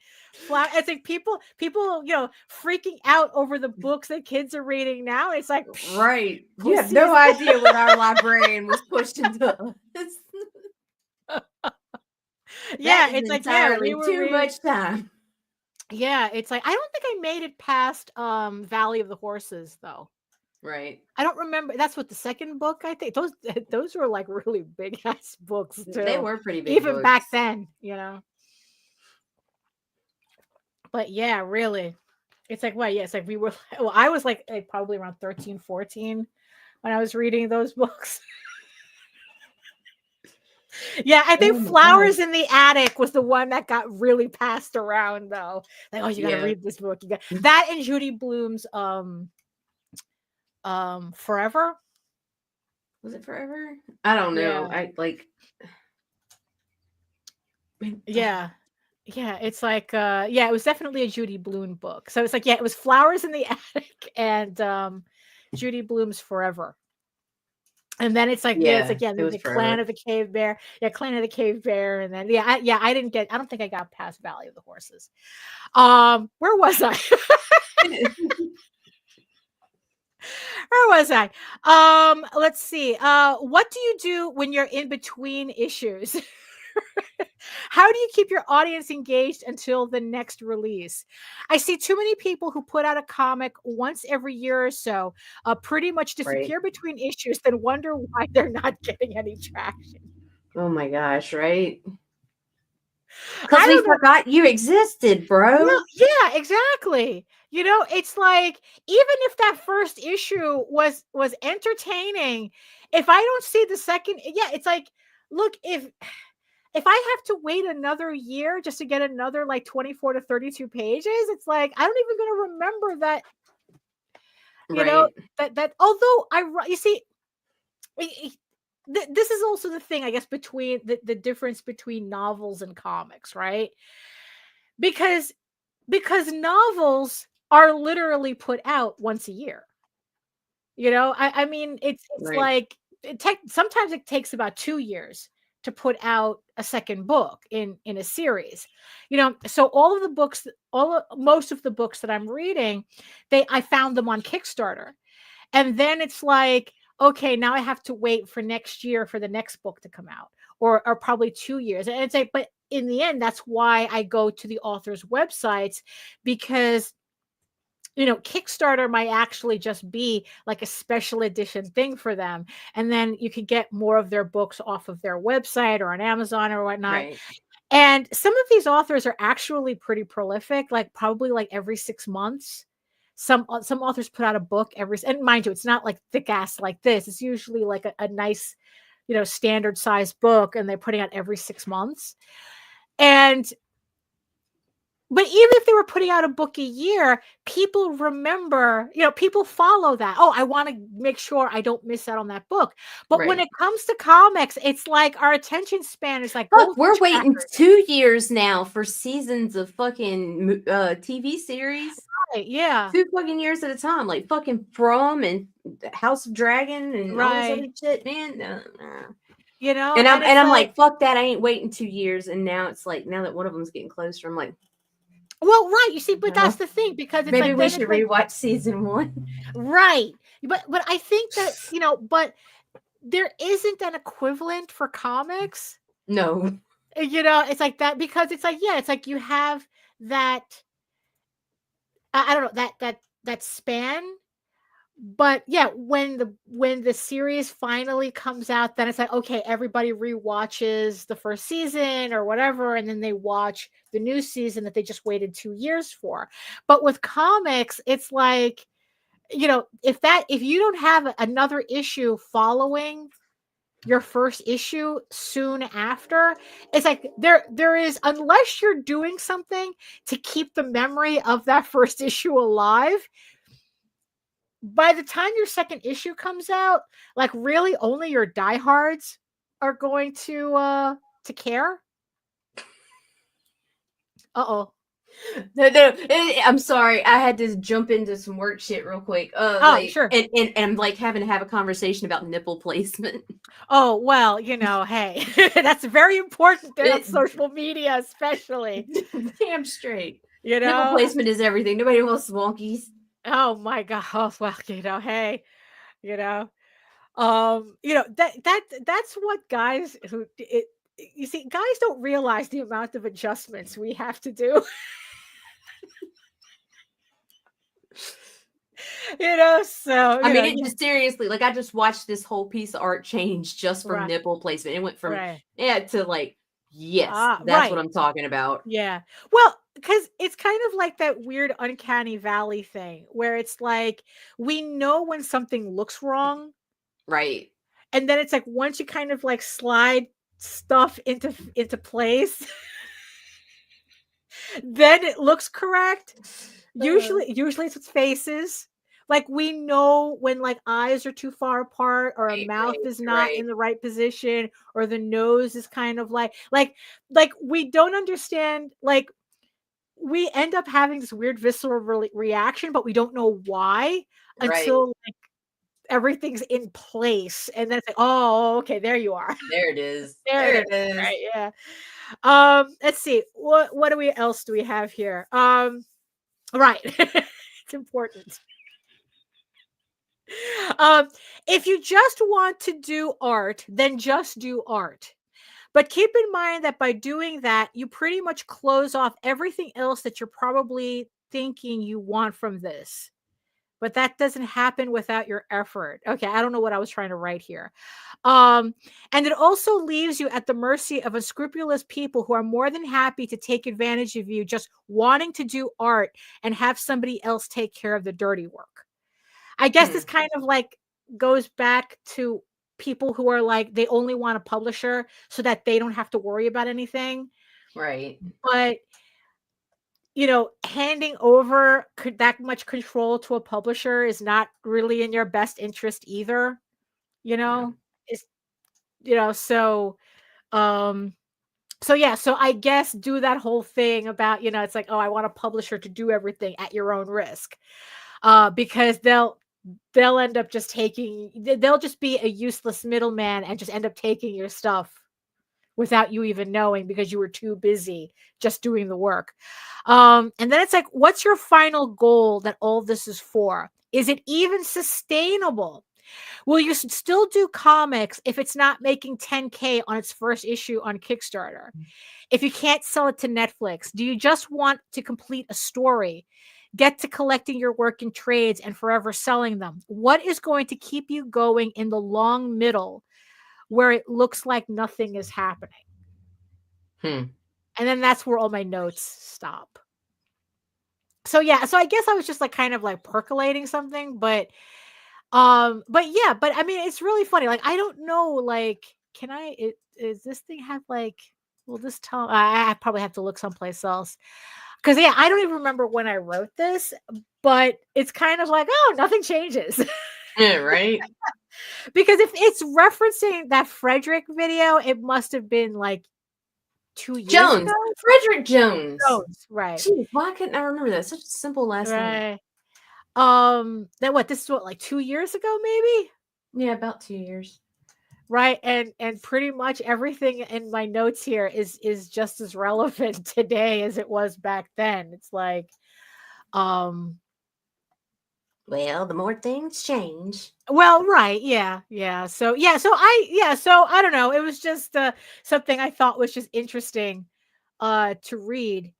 It's like people, freaking out over the books that kids are reading now. It's like, Right. You have pussies. no idea what our librarian was pushed into us. Yeah, That is it's like, entirely we were too reading. much time. Yeah, it's like, I don't think I made it past Valley of the Horses though. Right. I don't remember. That's what the second book, I think. Those were like really big ass books too. They were pretty big even books. back then, But yeah, really. It's like, well, yeah, it's like we were, well, I was like probably around 13, 14 when I was reading those books. Yeah, I think Oh my Flowers God. in the Attic was the one that got really passed around though. Like, oh, you gotta Yeah. read this book. You got that and Judy Blume's Forever. Was it Forever? I don't know. Yeah. I like. Yeah. Yeah, it's like it was definitely a Judy Blume book. So it's like, yeah, it was Flowers in the Attic and Judy Blume's Forever. And then it's like, Yeah, then it was the Forever. Clan of the Cave Bear. Yeah, Clan of the Cave Bear. And then I don't think I got past Valley of the Horses. Where was I? Where was I? Let's see. What do you do when you're in between issues? How do you keep your audience engaged until the next release? I see too many people who put out a comic once every year or so, pretty much disappear between issues, then wonder why they're not getting any traction. Oh my gosh, right? Because we forgot you existed, bro. Well, yeah, exactly. It's like, even if that first issue was entertaining, if I don't see the second, it's like, look, if I have to wait another year just to get another like 24 to 32 pages, it's like, I'm not even going to remember that, that although you see, this is also the thing, I guess, between the difference between novels and comics, right? Because novels are literally put out once a year. I mean, it's like, sometimes it takes about 2 years to put out a second book in a series. So most of the books that I'm reading, I found them on Kickstarter. And then it's like, okay, now I have to wait for next year for the next book to come out, or probably 2 years. And it's like, but in the end, that's why I go to the author's websites, because Kickstarter might actually just be like a special edition thing for them. And then you could get more of their books off of their website or on Amazon or whatnot. Right. And some of these authors are actually pretty prolific, like probably like every 6 months. Some authors put out a book and mind you, it's not like thick ass like this. It's usually like a nice, standard size book, and they're putting out every 6 months. But even if they were putting out a book a year, people remember, people follow that. Oh, I want to make sure I don't miss out on that book. But when Right. it comes to comics, it's like our attention span is like, Fuck, we're waiting 2 years now for seasons of fucking TV series. Right, yeah. 2 fucking years at a time, like fucking From and House of Dragon and all this other shit, man. No. And I'm like, fuck that. I ain't waiting 2 years. And now it's like, now that one of them's getting closer, I'm like, well, right. You see, but that's the thing, because it's maybe like, we should rewatch season 1. Right. But I think that, but there isn't an equivalent for comics. No. It's like that, because it's like, yeah, it's like you have that, I don't know, that span. But yeah, when the series finally comes out, then it's like, okay, everybody rewatches the first season or whatever, and then they watch the new season that they just waited 2 years for. But with comics, it's like, if you don't have another issue following your first issue soon after, it's like there is, unless you're doing something to keep the memory of that first issue alive, by the time your second issue comes out, like, really only your diehards are going to care. Uh-oh. No, I'm sorry. I had to jump into some work shit real quick. Sure. And I'm like having to have a conversation about nipple placement. Oh, well, hey, that's very important on social media, especially. Damn straight. Nipple placement is everything. Nobody wants wonkies. Oh my God. Oh, well, hey, that's what guys you see, guys don't realize the amount of adjustments we have to do. So I mean, just seriously, like, I just watched this whole piece of art change just from nipple placement. It went from to like, yes, that's what I'm talking about. Yeah. Well, because it's kind of like that weird uncanny valley thing where it's like, we know when something looks wrong. Right. And then it's like, once you kind of like slide stuff into place, then it looks correct. Usually it's faces. Like, we know when like eyes are too far apart, or a mouth is not in the right position, or the nose is kind of like we don't understand. Like, we end up having this weird visceral reaction, but we don't know why until like everything's in place, and then it's like, oh, okay, there you are. There it is. There it is. Right, yeah. Let's see. What else do we have here? Right. It's important. If you just want to do art, then just do art. But keep in mind that by doing that, you pretty much close off everything else that you're probably thinking you want from this. But that doesn't happen without your effort. Okay, I don't know what I was trying to write here. And it also leaves you at the mercy of unscrupulous people who are more than happy to take advantage of you just wanting to do art and have somebody else take care of the dirty work. I guess this kind of like goes back to people who are like, they only want a publisher so that they don't have to worry about anything. Right. But handing over that much control to a publisher is not really in your best interest either. It's so yeah, so I guess do that whole thing about, it's like, oh, I want a publisher to do everything at your own risk. Because they'll end up just they'll just be a useless middleman and just end up taking your stuff without you even knowing, because you were too busy just doing the work. And then it's like, what's your final goal that all this is for? Is it even sustainable? Will you still do comics if it's not making 10K on its first issue on Kickstarter? If you can't sell it to Netflix, do you just want to complete a story? get to collecting your work in trades and forever selling them? What is going to keep you going in the long middle where it looks like nothing is happening? And then that's where all my notes stop. So yeah, so I guess I was just like kind of like percolating something, but I mean, it's really funny. Like, I don't know, like, is this thing have like, will this tell, I probably have to look someplace else. Cause yeah, I don't even remember when I wrote this, but it's kind of like, oh, nothing changes. Yeah, right. Because if it's referencing that Frederick video, it must have been like 2 years Jones, ago. Frederick Jones. Right. Jeez, why couldn't I remember that? Such a simple last name. Then what? This is what, like 2 years ago, maybe? Yeah, about 2 years. Right. And pretty much everything in my notes here is just as relevant today as it was back then. It's like, well, the more things change. well, right. Yeah. So I don't know. It was just something I thought was just interesting to read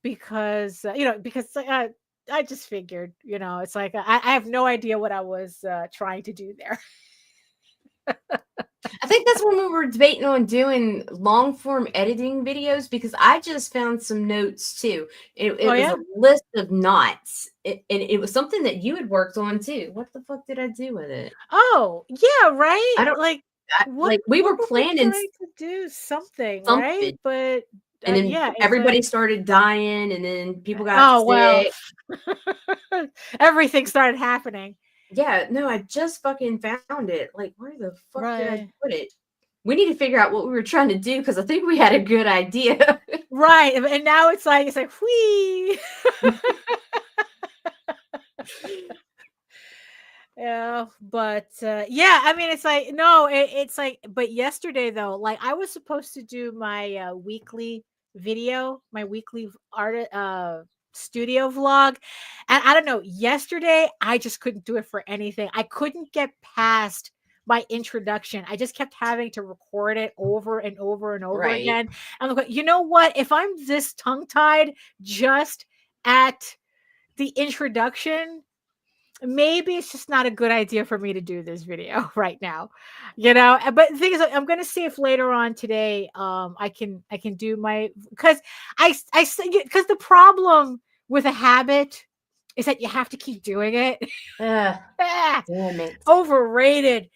because I just figured, it's like I have no idea what I was trying to do there. I think that's when we were debating on doing long form editing videos, because I just found some notes too. It was a list of knots, and it was something that you had worked on too. What the fuck did I do with it? Oh, yeah, right? I don't like we were planning trying to do something, right? But and then yeah, everybody started dying, and then people got oh well, sick. everything started happening. Yeah, no, I just fucking found it. Like, where the fuck did I Right. put it? We need to figure out what we were trying to do, because I think we had a good idea. Right. And now it's like whee. Yeah, but yeah, I mean, it's like no, it's like, but yesterday though, like I was supposed to do my weekly video, my weekly art studio vlog, and I don't know, yesterday I just couldn't do it for anything. I couldn't get past my introduction. I just kept having to record it over and over and over Right. again. And I'm like, you know what? If I'm this tongue-tied just at the introduction, maybe it's just not a good idea for me to do this video right now, but the thing is, I'm going to see if later on today I can do my, because because the problem with a habit is that you have to keep doing it. Damn it. Overrated,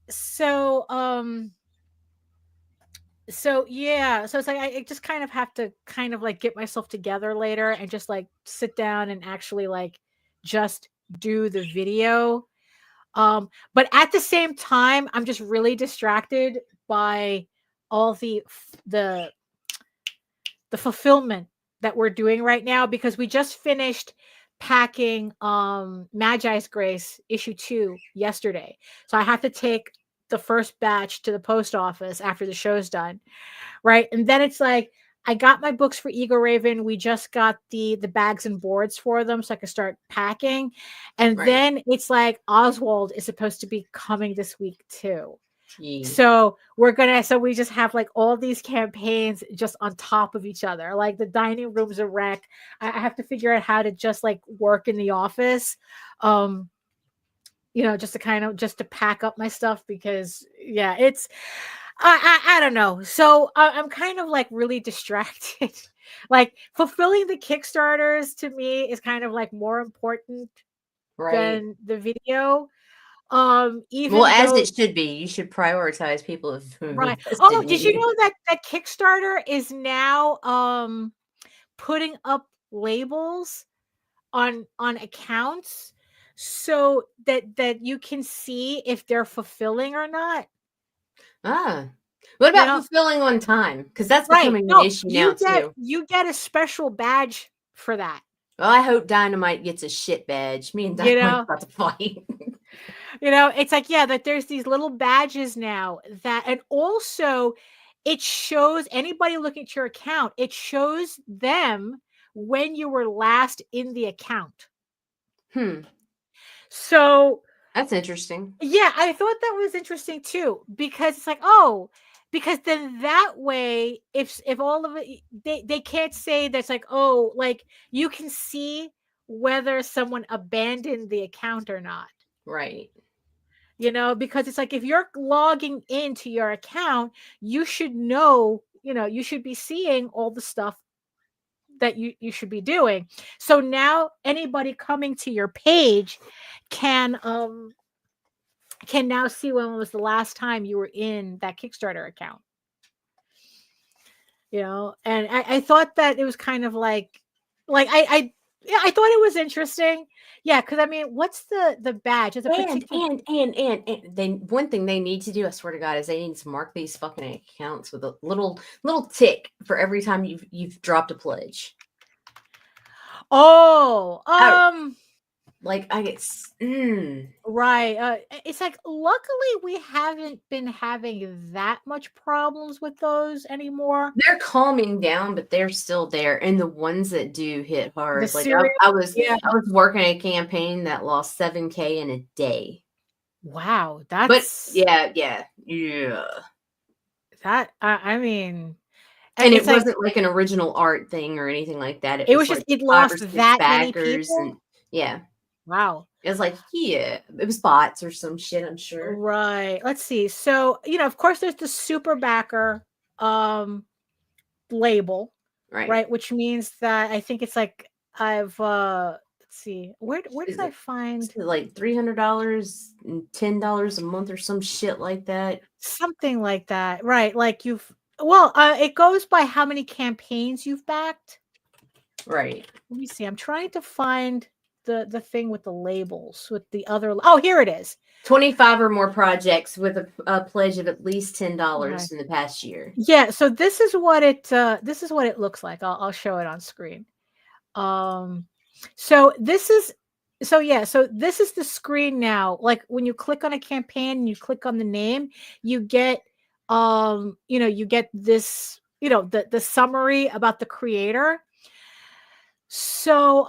so yeah, so it's like I just kind of have to kind of like get myself together later and just like sit down and actually like just do the video. But at the same time, I'm just really distracted by all the fulfillment that we're doing right now, because we just finished packing Magi's Grace issue 2 yesterday. So I have to take the first batch to the post office after the show's done. Right. And then it's like, I got my books for Eagle Raven. We just got the bags and boards for them so I could start packing. And then it's like Oswald is supposed to be coming this week too. So we just have like all these campaigns just on top of each other. Like the dining room's a wreck. I have to figure out how to just like work in the office. Just to pack up my stuff, because yeah, it's, I don't know. So I'm kind of like really distracted. Like fulfilling the Kickstarters to me is kind of like more important than the video. Even as it should be. You should prioritize people right. Oh, did you know that Kickstarter is now putting up labels on accounts so that you can see if they're fulfilling or not? What about fulfilling on time? Because that's becoming an issue now too. You get a special badge for that. Well, I hope Dynamite gets a shit badge. Me and Dynamite about to fight. It's like, yeah, that there's these little badges now and also it shows anybody looking at your account, it shows them when you were last in the account. So that's interesting. Yeah, I thought that was interesting too, because it's like, because then that way, if all of it, they can't say that's like, like you can see whether someone abandoned the account or not. Right. Because it's like if you're logging into your account, you should know, you should be seeing all the stuff that you should be doing. So now anybody coming to your page can now see when was the last time you were in that Kickstarter account. And I thought that it was kind of like I thought it was interesting. Yeah, because I mean, what's the badge? Is a particular And they one thing they need to do, I swear to God, is they need to mark these fucking accounts with a little tick for every time you've dropped a pledge. Oh, like I get right. It's like luckily we haven't been having that much problems with those anymore. They're calming down, but they're still there. And the ones that do hit hard, like serial, I was working a campaign that lost 7K in a day. Wow, but that's yeah. that. I mean, And it it's like, wasn't like an original art thing or anything like that. it was like just it 5 or lost 6 that many backers, people. and yeah, Wow. it was like it was bots or some shit, I'm sure. Right. Let's see. So of course, there's the super backer label, right? Which means that I think it's like I've let's see, where did I find like $300 and $10 a month or some shit like that, something like that, right? Like it goes by how many campaigns you've backed, right? Let me see. I'm trying to find the thing with the labels with the other. Oh, here it is. 25 or more projects with a pledge of at least $10 Right. in the past year. Yeah, so this is what it looks like. I'll show it on screen. So this is the screen now. Like when you click on a campaign and you click on the name, you get you get this, the summary about the creator. So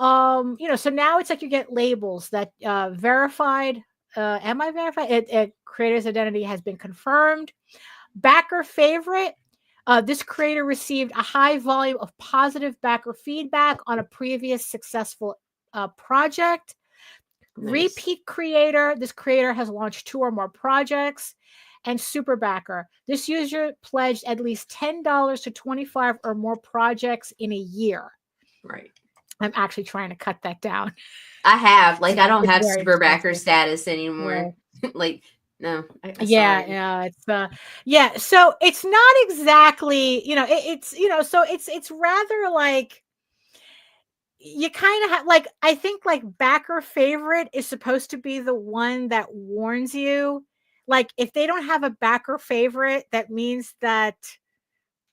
so now it's like you get labels that verified. Am I verified? Creator's identity has been confirmed. Backer favorite. This creator received a high volume of positive backer feedback on a previous successful project. Nice. Repeat creator. This creator has launched 2 or more projects. And super backer. This user pledged at least $10 to 25 or more projects in a year. Right. I'm actually trying to cut that down. I have. Like, I don't have super backer status anymore. Yeah. Like, no. It's so it's not exactly, it's so it's rather like you kind of have, like, I think like backer favorite is supposed to be the one that warns you. Like if they don't have a backer favorite, that means that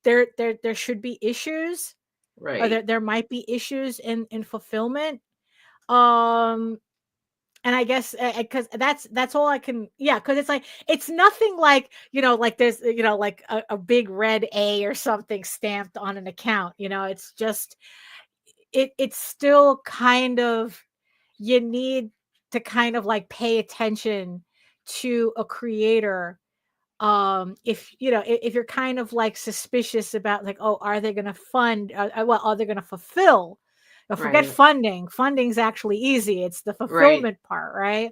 there should be issues, right? Or there might be issues in fulfillment. And I guess because that's all I can, because it's like it's nothing like like there's like a big red A or something stamped on an account. It's just it's still kind of, you need to kind of like pay attention to a creator. If you're kind of like suspicious about like, oh, are they going to fund? Are they going to fulfill? Now, forget funding. Funding's actually easy. It's the fulfillment part, right?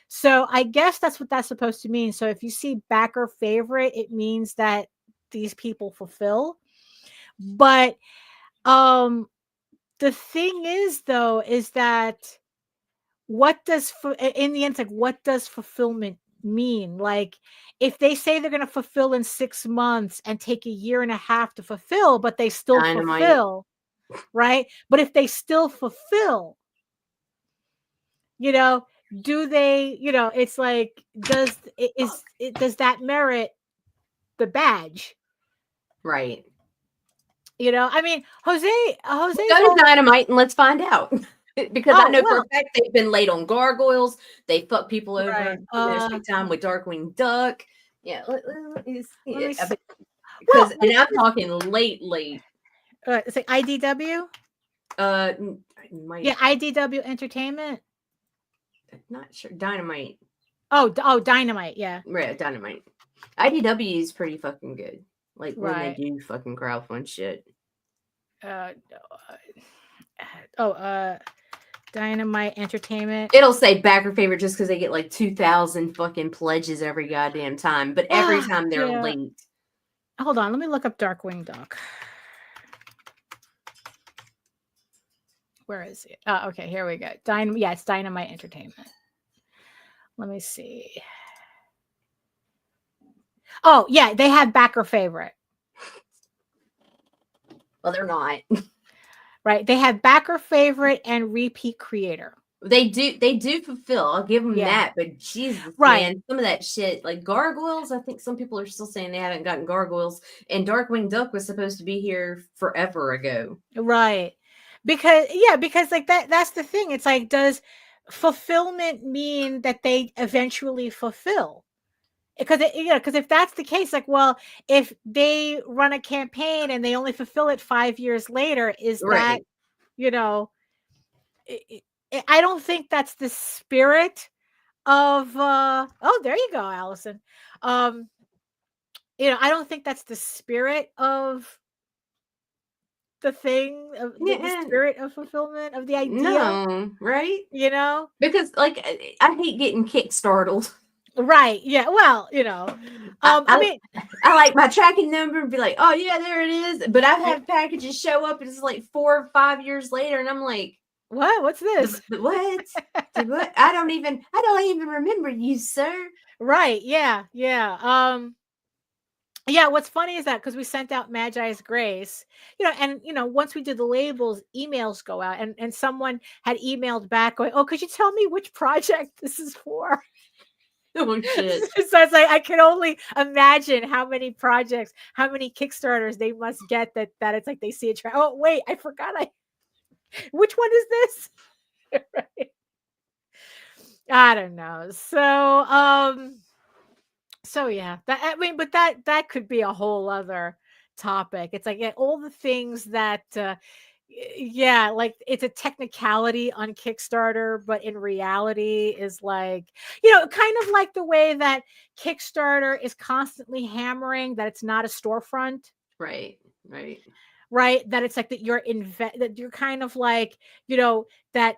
So I guess that's what that's supposed to mean. So if you see backer favorite, it means that these people fulfill. But the thing is, though, is that in the end, it's like, what does fulfillment mean? Like if they say they're going to fulfill in 6 months and take a year and a half to fulfill, but they still fulfill, right? But if they still fulfill, do they, it's like, does that merit the badge? Right. I mean, Jose go to Dynamite and let's find out. Because I know for a fact they've been late on gargoyles. They fuck people over. There's time with Darkwing Duck. Yeah, let me see. Because and I'm talking late. It's like IDW. IDW Entertainment. Not sure. Dynamite. Oh, Dynamite. Yeah. Right, Dynamite. IDW is pretty fucking good. Like when they do fucking crowdfund shit. Dynamite Entertainment. It'll say backer favorite just because they get like 2,000 fucking pledges every goddamn time. But every time they're linked. Hold on, let me look up Darkwing Duck. Where is it? Oh, okay, here we go. It's Dynamite Entertainment. Let me see. Oh, yeah, they have backer favorite. Well, they're not. Right. They have backer favorite and repeat creator. They do fulfill. I'll give them that. But Jesus, man, some of that shit, like Gargoyles, I think some people are still saying they haven't gotten Gargoyles. And Darkwing Duck was supposed to be here forever ago. Right. Because like that's the thing. It's like, does fulfillment mean that they eventually fulfill? Because if that's the case, like, well, if they run a campaign and they only fulfill it 5 years later, is that, I don't think that's the spirit of oh, there you go, Allison. I don't think that's the spirit of the thing, of the spirit of fulfillment of the idea. No, right? Because like I hate getting kick-startled. Right. Yeah. Well, I mean, I like my tracking number and be like, oh yeah, there it is. But I've had packages show up and it's like 4 or 5 years later, and I'm like, what? What's this? What? What? I don't even remember you, sir. Right. Yeah. Yeah. Yeah. What's funny is that because we sent out Magi's Grace, and once we did the labels, emails go out, and someone had emailed back going, oh, could you tell me which project this is for? Oh shit. So it's like I can only imagine how many projects, how many Kickstarters they must get that it's like they see a track. Oh wait, I forgot. Which one is this? Right. I don't know. So yeah, but that could be a whole other topic. It's like all the things that like it's a technicality on Kickstarter, but in reality is like, kind of like the way that Kickstarter is constantly hammering that it's not a storefront. Right. That it's like that that you're kind of like, that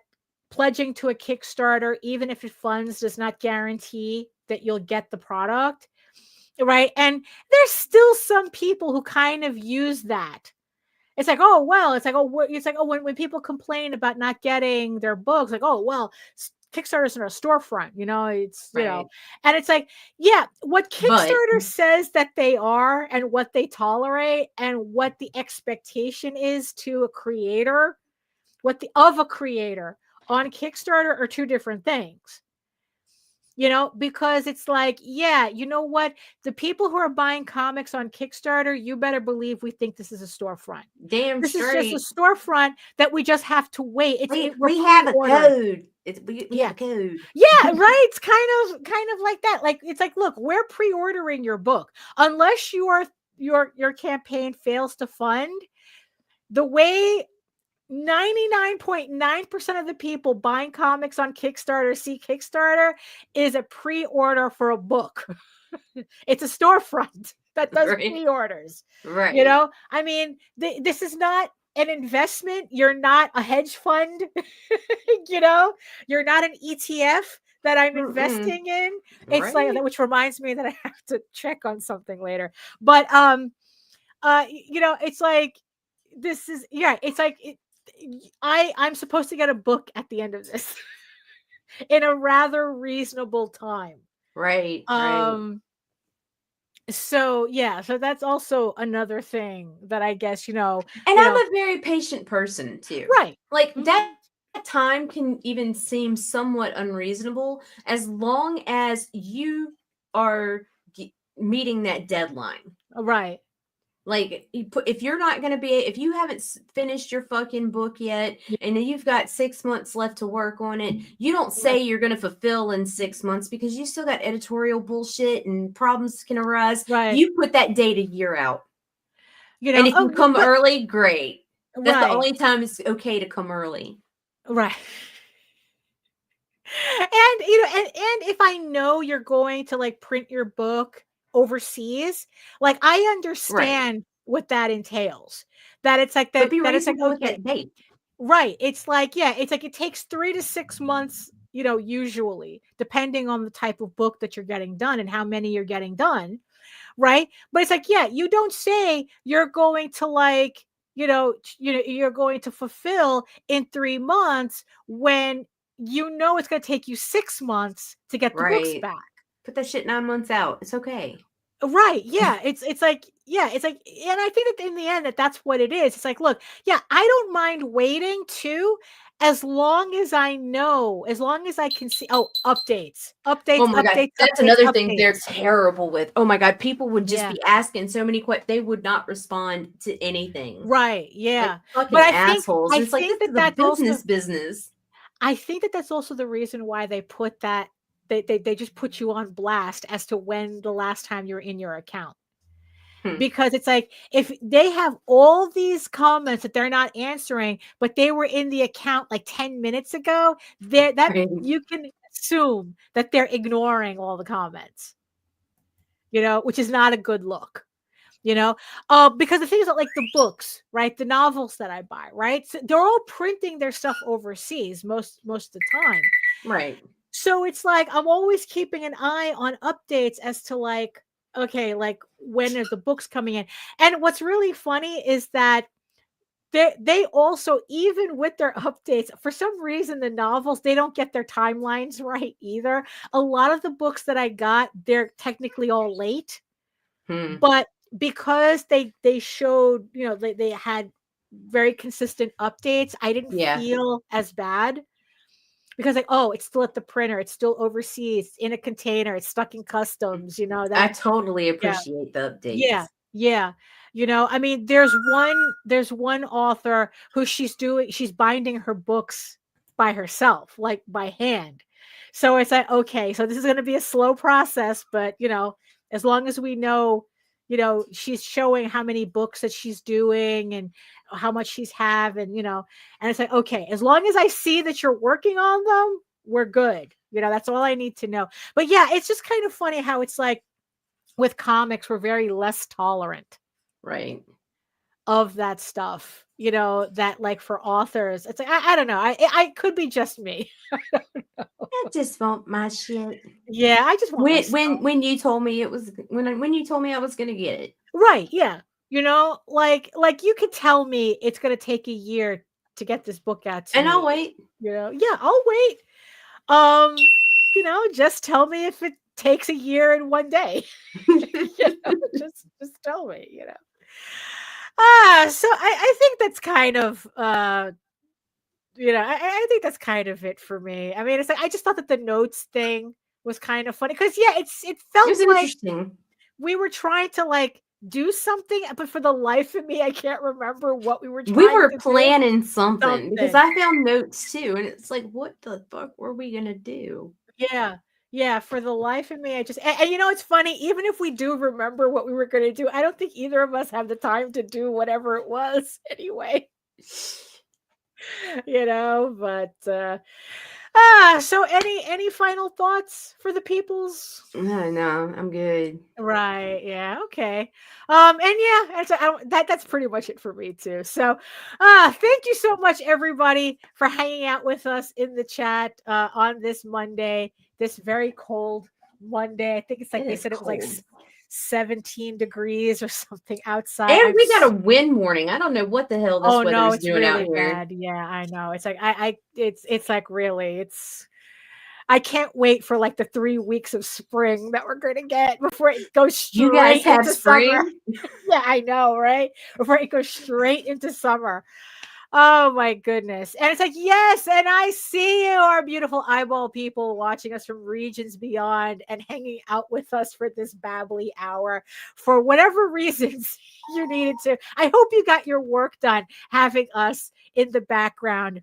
pledging to a Kickstarter, even if it funds, does not guarantee that you'll get the product. Right. And there's still some people who kind of use that. It's like, oh, well, when people complain about not getting their books, like, oh, well, Kickstarter's in a storefront, it's, and it's like, yeah, what Kickstarter says that they are and what they tolerate and what the expectation is to a creator, of a creator on Kickstarter are two different things. Because it's like, yeah, you know what? The people who are buying comics on Kickstarter, you better believe we think this is a storefront. Damn this straight. Is just a storefront that we just have to wait. We have a code. We have a code. Yeah, right. It's kind of like that. Like, it's like, look, we're pre-ordering your book. Unless your campaign fails to fund, the way 99.9% of the people buying comics on Kickstarter see Kickstarter is a pre-order for a book. It's a storefront that does pre-orders. Right. I mean, this is not an investment. You're not a hedge fund. You're not an ETF that I'm investing in. It's like that, which reminds me that I have to check on something later. But it's like this is it's like I'm supposed to get a book at the end of this in a rather reasonable time. Right. So that's also another thing that I guess, And I'm a very patient person too. Right. Like that time can even seem somewhat unreasonable as long as you are meeting that deadline. Right. Like, if you're not going to be, if you haven't finished your fucking book yet, and then you've got 6 months left to work on it, you don't say you're going to fulfill in 6 months because you still got editorial bullshit and problems can arise. Right. You put that date a year out. And if you come early, great. That's the only time it's okay to come early. Right. And, and if I know you're going to like print your book overseas, like I understand what that entails. That it's like that. But be that it's like with that date. Right. It's like, yeah, it's like it takes 3 to 6 months, usually, depending on the type of book that you're getting done and how many you're getting done, right? But it's like, yeah, you don't say you're going to like, you're going to fulfill in 3 months when it's going to take you 6 months to get the books Right. back. Put that shit 9 months out. It's okay. Right. Yeah. It's like, yeah, it's like, and I think that in the end that's what it is. It's like, look, yeah, I don't mind waiting too, as long as I know, as long as I can see, updates, Oh my God. That's updates, another thing they're updates. terrible with. Oh my God. People would just Yeah. be asking so many questions. They would not respond to anything. Right. Like Yeah. fucking But assholes. I It's like, think this that is a that's also, business. I think that that's also the reason why they put that, they just put you on blast as to when the last time you're in your account. Because it's like, if they have all these comments that they're not answering, but they were in the account like 10 minutes ago, Right. you can assume that they're ignoring all the comments, which is not a good look. Because the thing is that, like, the books, right, the novels that I buy, right, so they're all printing their stuff overseas most of the time. Right. So it's like I'm always keeping an eye on updates as to, like, okay, like, when are the books coming in? And what's really funny is that they also, even with their updates, for some reason the novels, they don't get their timelines right either. A lot of the books that I got, they're technically all late, but because they showed, they had very consistent updates, I didn't feel as bad. Because, like, oh, it's still at the printer, it's still overseas, it's in a container, it's stuck in customs, I that. totally Yeah. appreciate the Yeah. updates. Yeah. I mean, there's one author who she's binding her books by herself, like by hand. So it's like, okay, so this is going to be a slow process, but as long as we know, she's showing how many books that she's doing and how much she's having, and it's like, okay, as long as I see that you're working on them, we're good. That's all I need to know. But yeah, it's just kind of funny how it's like, with comics, we're very less tolerant Right. of that stuff. That, like, for authors, it's like, I don't know. I could be just me. I just want my shit. Yeah, I just want my When stuff. when you told me it was when you told me I was gonna get it. Right. Yeah. Like you could tell me it's gonna take a year to get this book out to And I'll me. wait. Yeah, I'll wait. Um, just tell me if it takes a year and one day. Just tell me. So I think that's kind of I think that's kind of it for me. I mean, it's like, I just thought that the notes thing was kind of funny because, yeah, it It felt was like interesting. we were trying to, like, do something, but for the life of me, I can't remember what we were We trying were to do. planning something because Something. I found notes too, and it's like, what the fuck were we gonna do? Yeah. Yeah, for the life of me, I just, and it's funny, even if we do remember what we were going to do, I don't think either of us have the time to do whatever it was anyway. But so any final thoughts for the peoples? No, I'm good. Right, yeah, okay. And yeah, that's pretty much it for me too. So thank you so much, everybody, for hanging out with us in the chat on this Monday, this very cold Monday. I think it's like It they is said it was like cold. 17 degrees or something outside. And we got a wind warning. I don't know what the hell this Oh weather no, is it's doing out really here. bad. Yeah, I know. It's like it's like, really, I can't wait for, like, the 3 weeks of spring that we're gonna get before it goes You guys straight have into summer. spring? Yeah, I know, right? Before it goes straight into summer. Oh my goodness. And it's like, yes, and I see you, our beautiful eyeball people watching us from regions beyond and hanging out with us for this babbly hour for whatever reasons you needed to. I hope you got your work done having us in the background,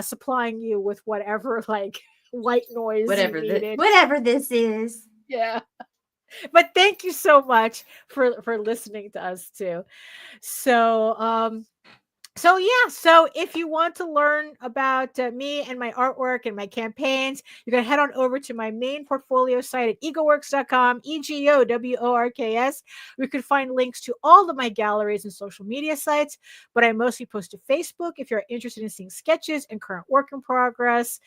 supplying you with whatever, like, white noise you needed. Whatever this is. Yeah. But thank you so much for listening to us too. So So yeah, so if you want to learn about me and my artwork and my campaigns, you're going to head on over to my main portfolio site at egoworks.com, EGOWORKS. We could find links to all of my galleries and social media sites, but I mostly post to Facebook if you're interested in seeing sketches and current work in progress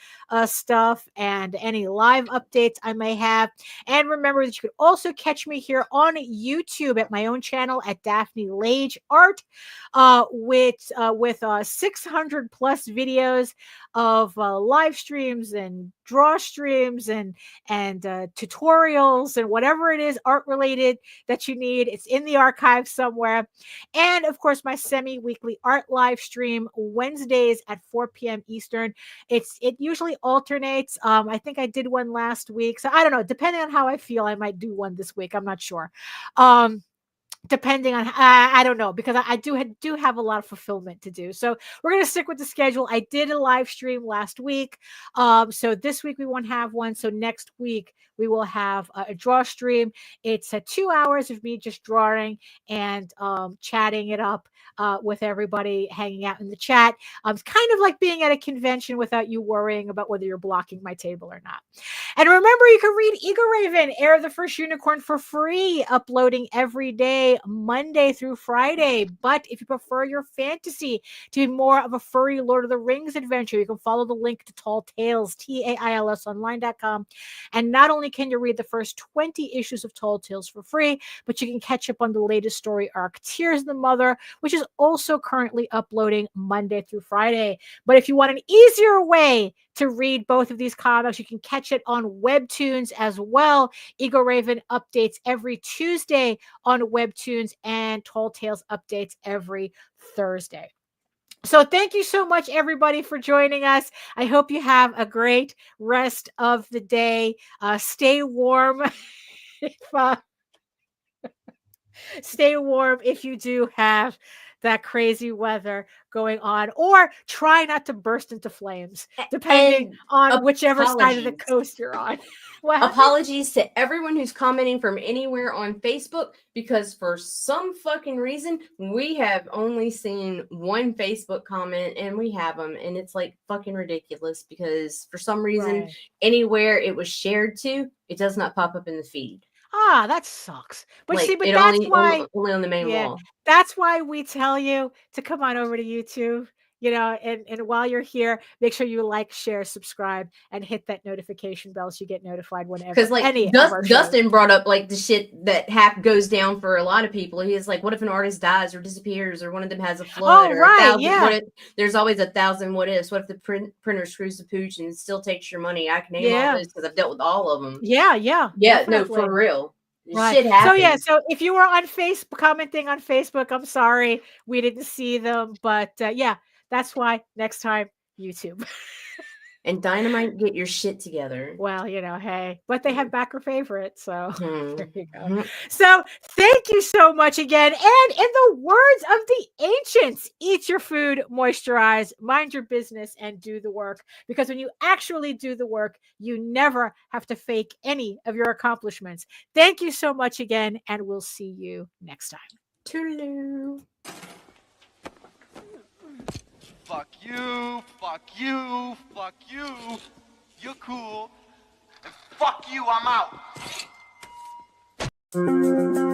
stuff and any live updates I may have. And remember that you could also catch me here on YouTube at my own channel at Daphne Lage Art, with 600 plus videos of live streams and draw streams and tutorials and whatever it is art related that you need. It's in the archive somewhere. And of course, my semi-weekly art live stream Wednesdays at 4 p.m. Eastern. It usually alternates. I think I did one last week, so I don't know. Depending on how I feel, I might do one this week. I'm not sure. Depending on I don't know, because I do have a lot of fulfillment to do, so we're going to stick with the schedule. I did a live stream last week, so this week we won't have one. So next week we will have a draw stream. It's 2 hours of me just drawing and chatting it up with everybody, hanging out in the chat. It's kind of like being at a convention without you worrying about whether you're blocking my table or not. And remember, you can read Ego Raven, Heir of the First Unicorn, for free, uploading every day, Monday through Friday. But if you prefer your fantasy to be more of a furry Lord of the Rings adventure, you can follow the link to Tall Tales, TAILSonline.com. And not only can you read the first 20 issues of Tall Tales for free, but you can catch up on the latest story arc, Tears of the Mother, which is also currently uploading Monday through Friday. But if you want an easier way to read both of these comics, you can catch it on Webtoons as well. Ego Raven updates every Tuesday on Webtoons, and Tall Tales updates every Thursday. So thank you so much, everybody, for joining us. I hope you have a great rest of the day. Stay warm. Stay warm if you do have that crazy weather going on, or try not to burst into flames, depending on whichever side of the coast you're on. Apologies to everyone who's commenting from anywhere on Facebook, because for some fucking reason we have only seen one Facebook comment, and we have them, and it's like fucking ridiculous because for some reason anywhere it was shared to, it does not pop up in the feed. Ah, that sucks. But like, see, but it that's only why on the main wall. That's why we tell you to come on over to YouTube, and while you're here, make sure you like, share, subscribe, and hit that notification bell so you get notified whenever. Because like Dustin brought up like the shit that goes down for a lot of people. He's like, what if an artist dies or disappears, or one of them has a flood, or 1,000? What if there's always 1,000 what ifs? What if the printer screws the pooch and still takes your money? I can name all those because I've dealt with all of them. Yeah, no, for real. Right. Shit happens. So if you were on Facebook, commenting on Facebook, I'm sorry we didn't see them, but that's why next time YouTube. And Dynamite, get your shit together. Well, hey, but they have backer favorites, so there you go. Mm-hmm. So thank you so much again. And in the words of the ancients, eat your food, moisturize, mind your business, and do the work. Because when you actually do the work, you never have to fake any of your accomplishments. Thank you so much again, and we'll see you next time. Toodaloo. Fuck you, fuck you, fuck you. You're cool. And fuck you, I'm out.